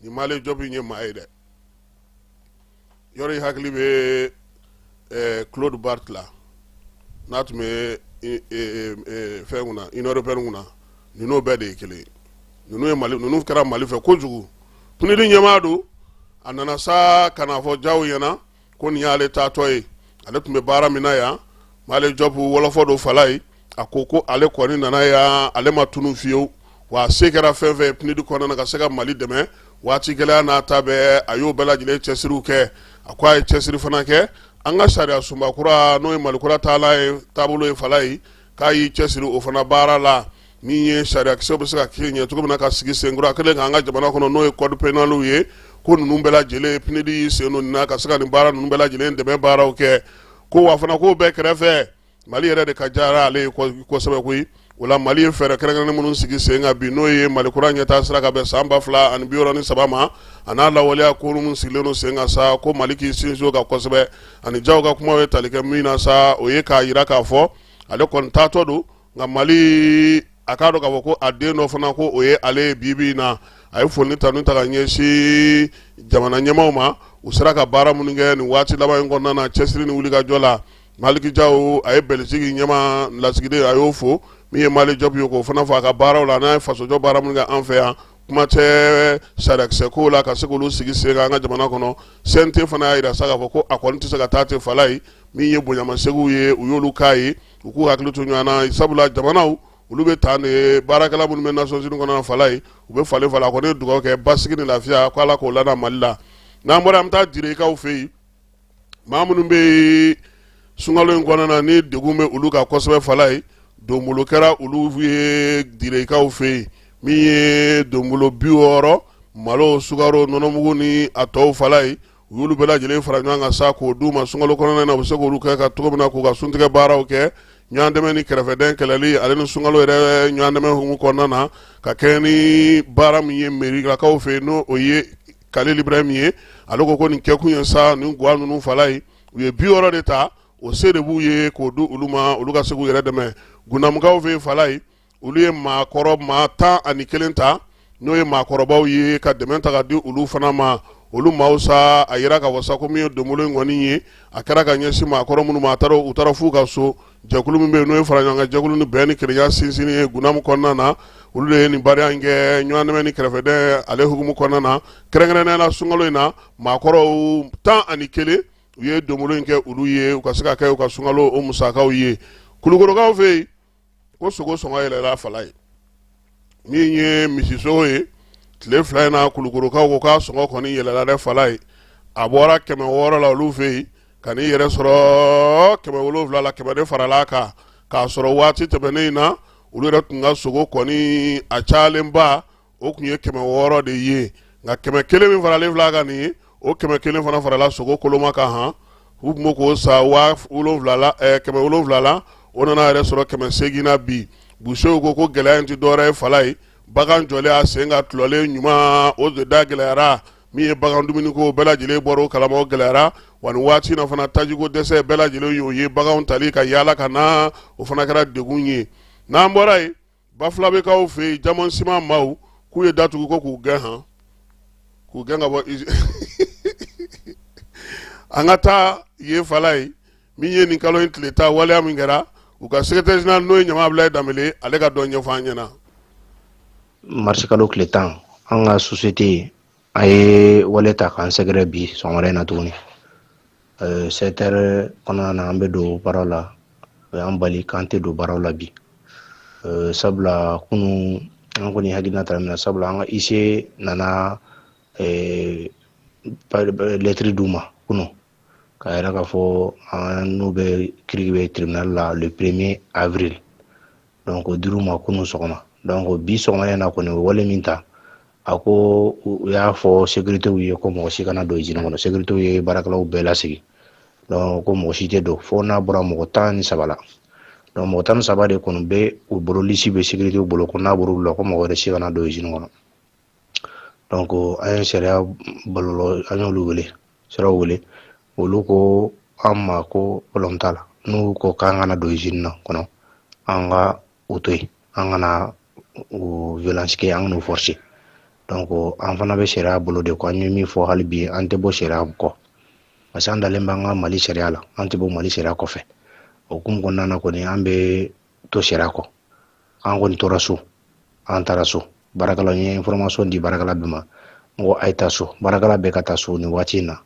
ni Male Diop ye maa ye dɛ yɔrɔ i hakili bɛ Claude Barth la n'a tun bɛ fɛn kunna Union européenne kunna ninnu bɛɛ de ye kelen ninnu kɛra Mali fɛ kojugu PNUD ɲɛmaa don a nana sa ka na fɔ Jaw ɲɛna ko nin y'ale taatɔ ye ale tun bɛ baara min na yan Male Diop wɔlɔfɔ do Falaye a ko ale kɔni nana yan ale ma tunu fiyewu wa a se kɛra fɛn fɛn PNUD kɔnɔna na ka se ka Mali dɛmɛ waati gɛlɛya n'a ta bɛɛ a y'o bɛɛ lajɛlen cɛsiriw kɛ a ko a ye cɛsiri fana kɛ an ka sariya sunba kura n'o ye Malikura taabolo ye Falaye k'a y'i cɛsiri o fana baara la min ye sariya kisɛw bɛ se ka kɛ ɲɛ cogo min na ka sigi senkura kelen kan an ka jamana kɔnɔ n'o ye code pénal ye ko ninnu bɛɛ lajɛlen PNUD y'i sen don nin na ka se ka nin baara ninnu bɛɛ lajɛlen dɛmɛ baaraw kɛ ko wa fana ko bɛɛ kɛrɛfɛ Mali yɛrɛ de ka jara ale ye kosɛbɛ koyi o la Mali ye fɛɛrɛ kɛrɛnkɛrɛnnen minnu sigi sen kan bi n'o ye Malikura ɲɛtaa sira ka bɛn san 2063 ma a n'a lawaleya ko minnu sigilen don sen kan sa ko Mali k'i sinsin o kan kosɛbɛ ani Jaw ka kumaw ye tali kɛ min na sa o ye k'a yira k'a fɔ ale kɔni taatɔ don nka Mali a k'a dɔn k'a fɔ ko a den dɔ fana ko o ye ale ye bibi in na a ye foli tanu ta ka ɲɛsin jamana ɲɛmaw ma u sera ka baara minnu kɛ nin waati laban in kɔnɔna na cɛsiri ni wulikajɔ la Maliki Jaw a ye Belgique ɲɛma lasigiden a y'o fo min ye Male Diop ye k'o fana fɔ a ka baaraw la n'a ye fasojɔ baara minnu kɛ an fɛ yan kuma tɛ sariyakisɛ ko la ka se k'olu sigi sen kan an ka jamana kɔnɔ CNT fana y'a yira sa k'a fɔ ko a kɔni tɛ se ka taa ten Falaye min ye bonyamasegin ye u y'olu k'a ye u k'u hakili to ɲɔgɔn na sabula jamanaw olu bɛ taa de baarakɛla minnu bɛ Nations Unies kɔnɔ Falaye u bɛ falen a kɔni ye dugawu kɛ basigi ni lafiya ko Ala k'o lana Mali la n'an bɔra an bɛ taa Direkaw fɛ yen maa minnu bɛ sunkalo in kɔnɔna na ni degun bɛ olu kan kosɛbɛ Falaye donbolo kɛra olu ye Direkaw fɛ yen min ye donbolo 60 malo sukaro nɔnɔmugu ni a tɔw Falaye u y'olu bɛɛ lajɛlen fara ɲɔgɔn kan sa k'o d'u ma sunkalo kɔnɔna na u bɛ se k'olu kɛ ka cogo min na k'u ka suntigɛ baaraw kɛ ɲɔgɔn dɛmɛ ni kɛrɛfɛdɛn kɛlɛli ale ni sunkalo yɛrɛ ɲɔgɔn dɛmɛ hukumu kɔnɔna na ka kɛ ni baara min ye merilakaw fɛ yen n'o o ye Khalil Ibrahim ye ale ko nin kɛ kun ye sa nin guwa ninnu fala ye u ye 60 de ta o se de b'u ye k'o di olu ma olu ka se k'u yɛrɛ dɛmɛ Gunamukaw fɛ fala ye olu ye maakɔrɔ maa 11 ta n'o ye maakɔrɔbaw ye ka dɛmɛ ta ka di olu fana ma olu maaw sa a yira ka wasa ko min ye donbolo in kɔni ye a kɛra ka ɲɛsin maakɔrɔ minnu ma u taara f'u ka so jɛkulu min bɛ yen n'o ye fara ɲɔgɔn kan jɛkulu ni bɛn ni kelenya sinsinni ye Gunamu kɔnɔna na olu de ye nin baara in kɛ ɲɔgɔn dɛmɛ ni kɛrɛfɛdɛn ale hukumu kɔnɔna na kɛrɛnkɛrɛnnenya la sunkalo in na maakɔrɔw 11 u ye donbolo in kɛ olu ye u ka se ka kɛ u ka sunkalo o musakaw ye Kulukorokaw fɛ yen ko sogo sɔngɔ yɛlɛla fala ye min ye misisogo ye tile 2 in na Kulukorokaw ko k'a sɔngɔ kɔni yɛlɛla dɛ fala ye a bɔra 600 la olu fɛ yen ka n'i yɛrɛ sɔrɔ 700 la 100 de farala kan k'a sɔrɔ waati tɛmɛnen in na olu yɛrɛ tun ka sogo kɔni a cayalenba o tun ye 600 de ye nka 100 min faralen filɛ kan nin ye o 100 fana farala sogo koloma kan han u tun b'o k'o sa 700 la o nana yɛrɛ sɔrɔ 800 na bi busew ko gɛlɛya in tɛ dɔwɛrɛ ye fala ye bagan jɔlen a sen ka tulɔlen ɲuman o de da gɛlɛyara min ye bagan dumuni ko bɛɛ lajɛlen bɔra o kalama o gɛlɛyara wa nin waati na fana tajiko dɛsɛ bɛɛ lajɛlen y'o ye baganw tali ka yaala ka na o fana kɛra degun ye n'an bɔra yen Bafulabekaw fɛ yen Jaman Siman maaw k'u ye datugu ko k'u gɛn han k'u gɛn ka bɔ an ka taa ye fala ye min ye nin kalo in tile ta waleya min kɛra u ka secrétaire général n'o ye Ɲama Abdulaye Danbele ale ka dɔ ɲɛfɔ an ɲɛna marché kalo tile 10 an ka société a ye wale ta k'an sɛgɛrɛ bi sɔgɔmada in na tuguni 7 heures kɔnɔna na an bɛ don baaraw la an bali k'an tɛ don baaraw la bi sabula kunu an kɔni hakilina taara min na sabula an ka IC nana lettre d'u ma kunu ka yira k'a fɔ n'u bɛ kiriki bɛ tribunal la le 1er avril donc o dir'u ma kunu sɔgɔma donc bi sɔgɔmada in na kɔni o wale min ta a ko u y'a fɔ sécurité ye ko mɔgɔ si kana don usine kɔnɔ sécurité ye baarakɛlaw bɛɛ lasigi donc ko mɔgɔ si tɛ don fo n'a bɔra mɔgɔ 13 la donc mɔgɔ 13 de kɔni bɛ u bolo lisi bɛ sécurité bolo ko n'a bɔra la ko mɔgɔ wɛrɛ si kana don usine kɔnɔ donc an ye sariya balolɔ an y'olu wele siraw wele olu ko an ma ko problème t'a la n'u ko k'an kana don usine na kɔnɔ an ka o to yen an kana violence kɛ an n'u forcer donc an fana bɛ sariya bolo de ko an ye min fɔ hali bi an tɛ bɔ sariya kɔ parce que an dalen b'an ka Mali sariya la an tɛ bɔ Mali sariya kɔfɛ o hukumu kɔnɔna na kɔni an bɛ to sariya kɔ an kɔni tora so an taara so baarakɛlaw ye information di baarakɛla bɛɛ ma n ko a ye taa so baarakɛla bɛɛ ka taa so nin waati in na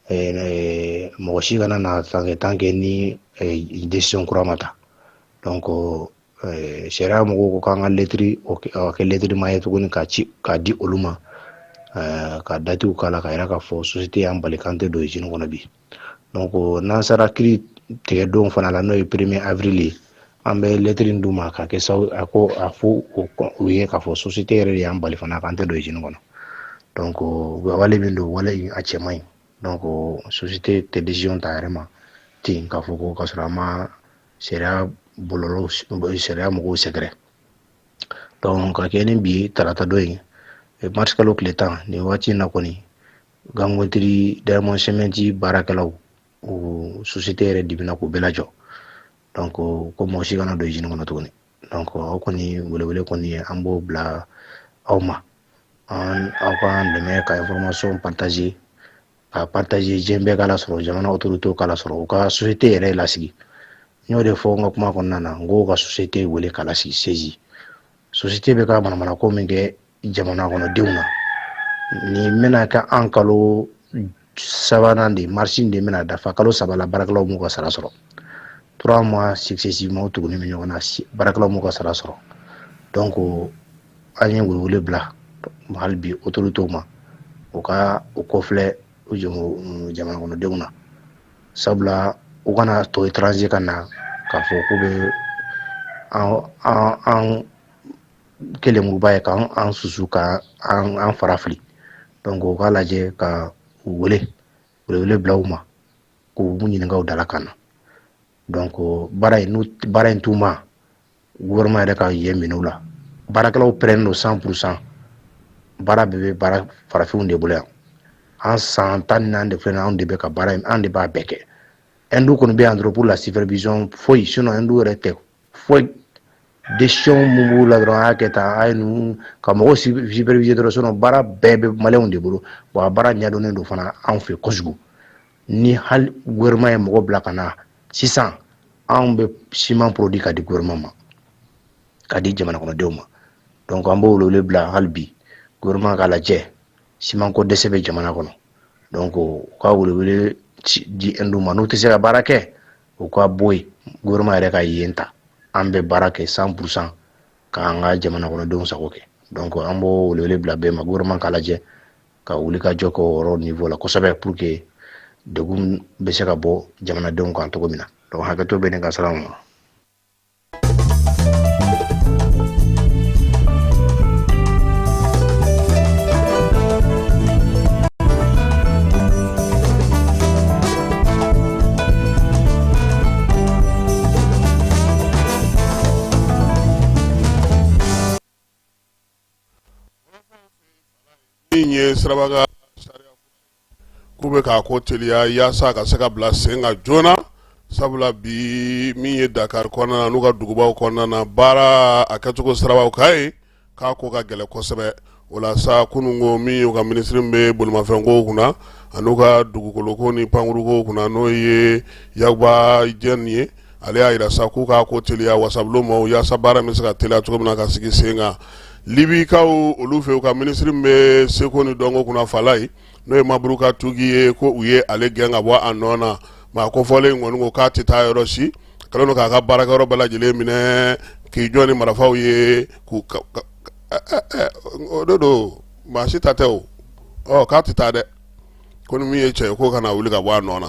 mɔgɔ si kana na tant que ni décision kura ma ta donc sariya mɔgɔw ko k'an ka lettre kɛ lettre ma ye tuguni k'a di olu ma ka datiw k'a la ka yira k'a fɔ société y'an bali k'an tɛ don usine kɔnɔ bi donc n'an sera kiiri tigɛ don fana la n'o ye 1er avril ye an bɛ lettre in d'u ma k'a kɛ sababu a fɔ u ye k'a fɔ société yɛrɛ de y'an bali fana k'an tɛ don usine kɔnɔ donc wale min don wale a cɛ man ɲi donc société tɛ décision ta yɛrɛ ma ten k'a fɔ ko k'a sɔrɔ an ma sariya bɔlɔlɔw sariya mɔgɔw sɛgɛrɛ donc ka kɛ ni bi tarata don ye mars kalo tile 10 nin waati in na kɔni Gangotiri Diamond Cement baarakɛlaw o société yɛrɛ dibina k'u bɛɛ lajɔ donc ko mɔgɔ si kana don usine kɔnɔ tuguni donc aw kɔni welewele kɔni ye an b'o bila aw ma aw k'an dɛmɛ ka information partager ka partager diɲɛ bɛɛ k'a lasɔrɔ jamana autorité k'a lasɔrɔ u ka société yɛrɛ lasigi n y'o de fɔ n ka kuma kɔnɔna na n ko ka société wele k'a lasigi saisie société bɛ ka manamana ko min kɛ jamana kɔnɔdenw na nin bɛna kɛ an kalo 3nan de mars de bɛna dafa kalo 3 la baarakɛlaw m'u ka sara sɔrɔ 3 mois successivement tuguni min ɲɔgɔn na baarakɛlaw m'u ka sara sɔrɔ donc an ye welewele bila hali bi autorité ma u ka u kɔfilɛ jamana kɔnɔdenw na sabula u kana to étranger ka na k'a fɔ k'u bɛ an kelenmuruba ye k'an susu ka an fara fili donc u k'a lajɛ ka welewele bila u ma k'u ɲininka u dala kan na donc baara in t'u ma gouvernement yɛrɛ ka yen minɛ u la baarakɛlaw pɛrɛnnen don 100% baara bɛɛ bɛ baara farafinw de bolo yan an san 14 de filɛ anw de bɛ ka baara in an de b'a bɛɛ kɛ Hindu kɔni bɛ yan dɔrɔn pour la supervision foyi sinon Hindu yɛrɛ tɛ foyi décision mun b'u la dɔrɔn a y'a kɛ tan a ye ninnu ka mɔgɔw superviser dɔrɔn sinon baara bɛɛ bɛ maliyɛnw de bolo bon a baara ɲɛdɔnnen don fana anw fɛ kojugu ni hali gouvernement ye mɔgɔ bila ka na sisan anw bɛ ciment produit ka di gouvernement ma ka di jamana kɔnɔdenw ma donc an b'o wele bila hali bi gouvernement ka lajɛ ciment ko dɛsɛ bɛ jamana kɔnɔ donc u ka wele di Hindu ma n'u tɛ se ka baara kɛ u ka bɔ yen gouvernement yɛrɛ ka yen ta an bɛ baara kɛ 100% k'an ka jamana kɔnɔdenw sago kɛ donc an b'o wele bila bɛɛ ma gouvernement ka lajɛ ka wuli ka jɔ kɛ o yɔrɔ niveau la kosɛbɛ pour que degun bɛ se ka bɔ jamanadenw kan cogo min na donc hakɛto bɛ ne ka sira ma. Nye sirabaga kube ka ko teliya yasa ka se ka bila sen ka joona sabula bi min ye Dakar kɔnɔna na n'u ka dugubaw kɔnɔna na baara a kɛcogo sirabaw ka ye k'a ko ka gɛlɛ kosɛbɛ o la sa kunungo min y'u ka minisiri bɛ bolimafɛnko kunna an'u ka dugukoloko ni pankuruko kunna n'o ye Yakuba Jɛni ye ale y'a yira sa k'u k'a ko teliya wasabulon ma yasa baara bɛ se ka teliya cogo min na ka sigi sen kan Libikaw olu fɛ u ka minisiri bɛ seko ni dɔnko kunna Falaye n'o ye Maburuka Tugi ye ko u ye ale gɛn ka bɔ a nɔ na maa kofɔlen kɔni ko k'a tɛ taa yɔrɔ si kɛlen don k'a ka baarakɛyɔrɔ bɛɛ lajɛlen minɛ k'i jɔ ni marifaw ye k'u o de don maa si ta tɛ o k'a tɛ taa dɛ ko ni min ye cɛ ye k'o kana wuli ka bɔ a nɔ na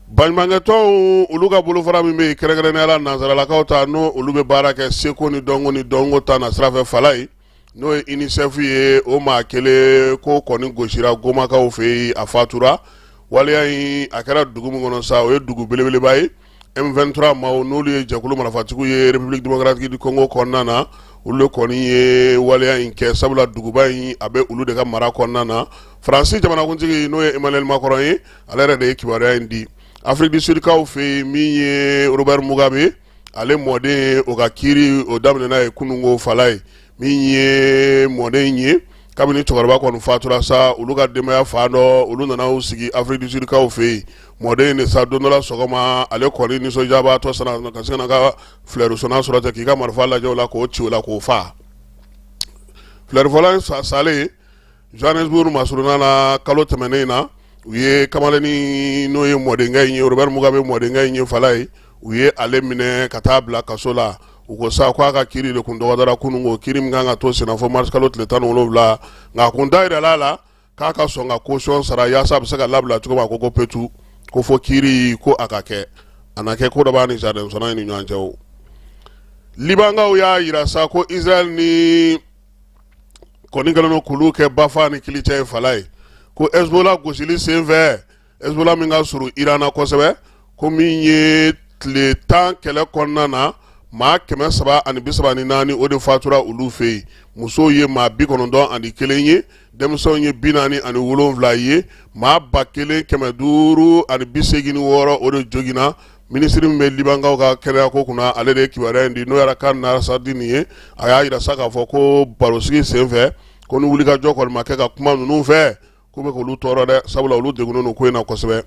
baɲumankɛtɔnw olu ka bolofara min bɛ yen kɛrɛnkɛrɛnnenya la nanzaralakaw ta n'o olu bɛ baara kɛ seko ni dɔnko ta na sira fɛ Falaye n'o ye UNICEF ye o maa kelen ko kɔni gosira Gomakaw fɛ yen a fatura waleya in a kɛra dugu min kɔnɔ sa o ye dugu belebeleba ye M23 maaw n'olu ye jɛkulu marifatigiw ye République démocratique du Congo kɔnɔna na olu kɔni ye waleya in kɛ sabula duguba in a bɛ olu de ka mara kɔnɔna na Faransi jamanakuntigi n'o ye Emmanuel Macron ye ale yɛrɛ de ye kibaruya in di Afrique du Sud kaw fɛ min ye Robert Mugabe ale mɔden o ka kiiri o daminɛna ye kunungo Falaye min ye mɔden ye kabini cɛkɔrɔba kɔni fatura sa olu ka denbaya fan dɔ olu nana u sigi Afrique du Sud kaw fɛ mɔden de sa don dɔ la sɔgɔma ale kɔni nisɔndiyabaatɔ sana ka se ka ka flɛrisona sɔrɔ ten k'i ka marifa lajɛ o la k'o ci o la k'o fa flɛrifɔla salen Johannesburg masuruna na kalo tɛmɛnen in na u ye Kamaleni n'o ye mɔdenkɛ in ye Robert Mugabe mɔdenkɛ in ye Falaye u ye ale minɛ ka taa bila kaso la u ko sa k'a ka kiiri de kun dɔgɔdara kunungo kiiri min kan ka to senna fɔ mars kalo tile 17 nka a kun dayirala la k'a ka sɔn ka caution sara yaasa a bɛ se ka labila cogo min ko petu ko fɔ kiiri ko a ka kɛ a na kɛ ko dɔ b'a ni jardin sɔnna ni ɲɔgɔn cɛ o Libankaw y'a yira sa ko Israel ni kɔni kɛlen don k'olu kɛ Bafa ni Kilicɛ ye Falaye ko Hezbollah gosili senfɛ Hezbollah min ka surun Iran na kosɛbɛ ko min ye tile 10 kɛlɛ kɔnɔna na maa 334 o de fatura olu fɛ yen musow ye maa 91 ye denmisɛnw ye 47 ye maa 1586 o de jogina minisiri min bɛ Libankaw ka kɛnɛya ko kunna ale de ye kibaruya in di n'o yɛrɛ kan Nasardini ye a y'a yira sa k'a fɔ ko barosigi senfɛ ko ni wulikajɔ kɔni ma kɛ ka kuma ninnu fɛ k'u bɛ k'olu tɔɔrɔ dɛ sabula olu degunnen don ko in na kosɛbɛ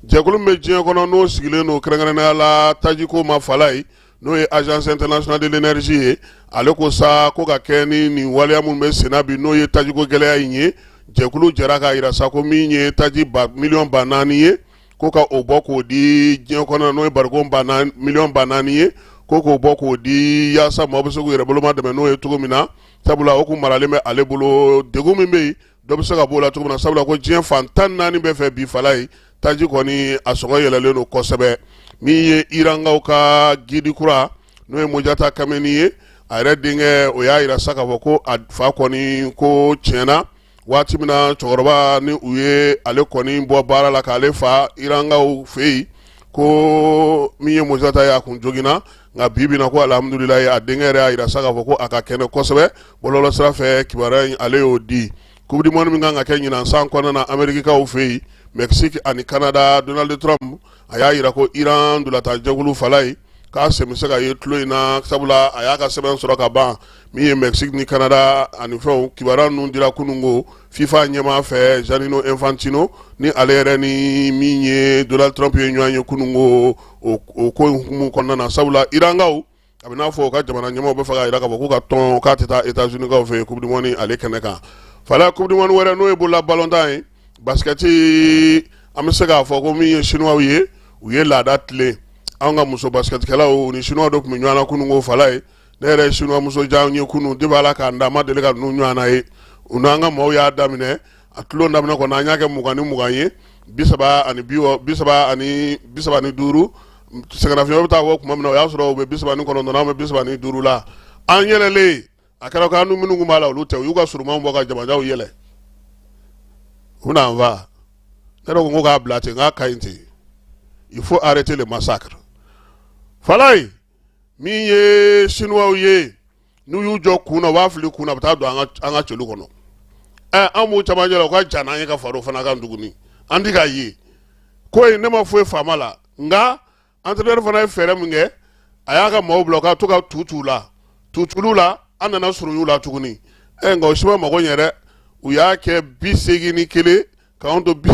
jɛkulu min bɛ diɲɛ kɔnɔ n'o sigilen don kɛrɛnkɛrɛnnenya la tajiko ma Falaye n'o ye Agence Internationale de l'Énergie ye ale ko sa ko ka kɛ ni nin waleya minnu bɛ senna bi n'o ye tajiko gɛlɛya in ye jɛkulu jɛra k'a yira sa ko min ye taji miliyɔn 4,000 ye ko ka o bɔ k'o di diɲɛ kɔnɔ n'o ye barikon miliyɔn 4,000 ye ko k'o bɔ k'o di yaasa maaw bɛ se k'u yɛrɛ boloma dɛmɛ n'o ye cogo min na sabula o kun maralen bɛ ale bolo degun min bɛ yen dɔ bɛ se ka b'o la cogo min na sabula ko diɲɛ fan 14 bɛ fɛ bi Falaye taji kɔni a sɔngɔ yɛlɛlen don kosɛbɛ min ye Irankaw ka gidi kura n'o ye Mojata Kameni ye a yɛrɛ denkɛ o y'a yira sa k'a fɔ ko a fa kɔni ko tiɲɛna waati min na cɛkɔrɔba ni u ye ale kɔni bɔ baara la k'ale fa Irankaw fɛ yen ko min ye Mojata ye a kun jogina nka bi bi na ko alhamdulilayi a denkɛ yɛrɛ y'a yira sa k'a fɔ ko a ka kɛnɛ kosɛbɛ bɔlɔlɔ sira fɛ kibaruya in ale y'o di coupe du monde mi nga ke nyina san kona na America ka ofei Mexique ani Canada Donald Trump aya ira ko Iran dula ta jagulu falai ka se misega yetlo ina sabula aya ka seben soro ka ba mi Mexique ni Canada ani fo kibara nu dira kunungo FIFA nyama fe Gianni Infantino ni alere ni minye Donald Trump yenyo kunungo o ko mu konna na sabula Irangaw abina fo ka jamana nyama be faga ira ka ko ka ton ka teta États-Unis ka fe coupe du monde ale keneka fala coupe du monde wera no e bola ballon d'or basketi amsega fo ko mi chinois wiye la datle anga muso basket kala o ni chinois dok mi nyana kunungo falai nere chinois muso jawnye kunu dibala ka ndama delega nu nyana e unanga mo ya damine atlo ndamna ko na nyake muganye bisaba ani duru segana fi bata wo kuma mina ya soro be bisaba ni kono na me bisaba ni duru la anyelele akara ka nu minu ngumala ulute yuga suruma mboka jamaja uyele una va nero ko ngoka blate nga kainti il faut arrêter le massacre falai mi ye chinois ye nu yu jo kuna wa afli kuna bata do anga chelu kono amu chamajela ko jana anga faro fana ga nduguni andika yi ko ne ma fo famala nga entraîneur fana fere munge ayaka mo bloka to ka tutulula anana suruyula tuguni nga oshima mago nyere uya ke bisegini kele kaunto bi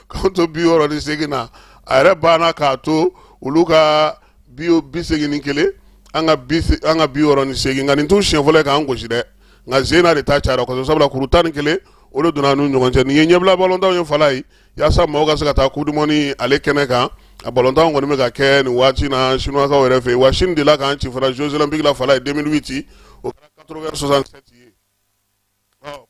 kaunto bi oro ni segina are bana ka to uluka bio bisegini kele anga bi oro ni seginga ni tu chien volé ka ngo jide nga zena de ta chara ko sabla kurutan kele olo duna nu ngonje ni nyebla ballon d'or yo falai ya sa mo ga saka coupe du monde ale keneka a ballon d'or ngoni mega ke ni wati na chinois ka were fe wa shin de la kan ci fara Jeux olympiques la falai 2008 au 80-67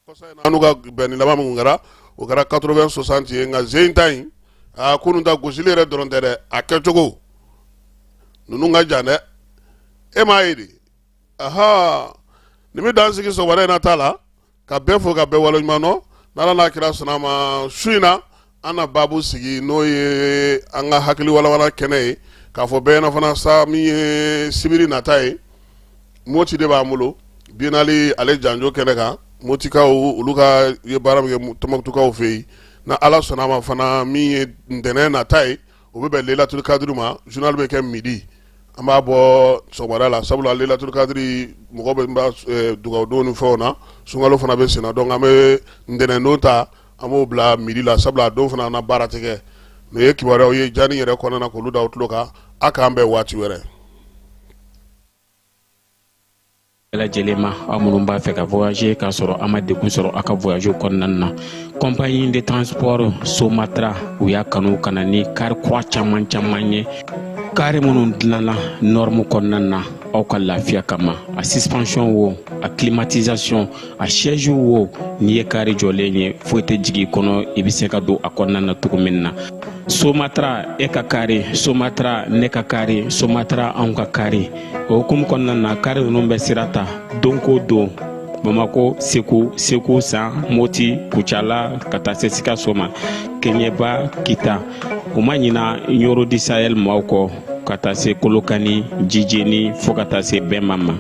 ko sa na nu ga ben la mam ngara au 80-60 nga zeintain a kunu da gosile doron dere a ketogo nunu nga jane e maidi aha ni mi dansi ki so ware na tala ka befo ka be walo mano nala na kira sunama suina ana babu sigi no ye anga hakili wala kene ka fo be na fana sa mi sibiri na tai moti de ba mulo binali ale janjo kene ka moti ka uluka ye baram ye tomaktu ka ofei na ala sunama fana mi ndene na tai obe lela tul kadruma journal be kem midi amba bo somara la sabula lela tul kadri mo be mba duga do nu fona sungalo fana be sina donc ame ndene nota amo bla midi la sabula do fana na barateke no ye kibara ye jani yere kona na ko luda utloka aka ambe wati were la jelema amulum ba fe ka voyager ka soro amade ku soro aka voyager konnanna compagnie de transport Somatra u ya kanu kanani kar kwa chamanye kare munun dilana norme konnanna au ka lafiya kama a suspension wo a climatisation a siège wo ni kare jolenye foite jigi kono ibise ka do akonnanna tukuminna Somatra eka kare Somatra neka kare Somatra anka kare o kum konnanna kare numbe sirata donko do Bamako Sekou San Moti Kuchala kata sesika soma Kenyeba kita umanyina nyoro di Sahel mauko kata se Kolokani Jijeni fo kata se Bemama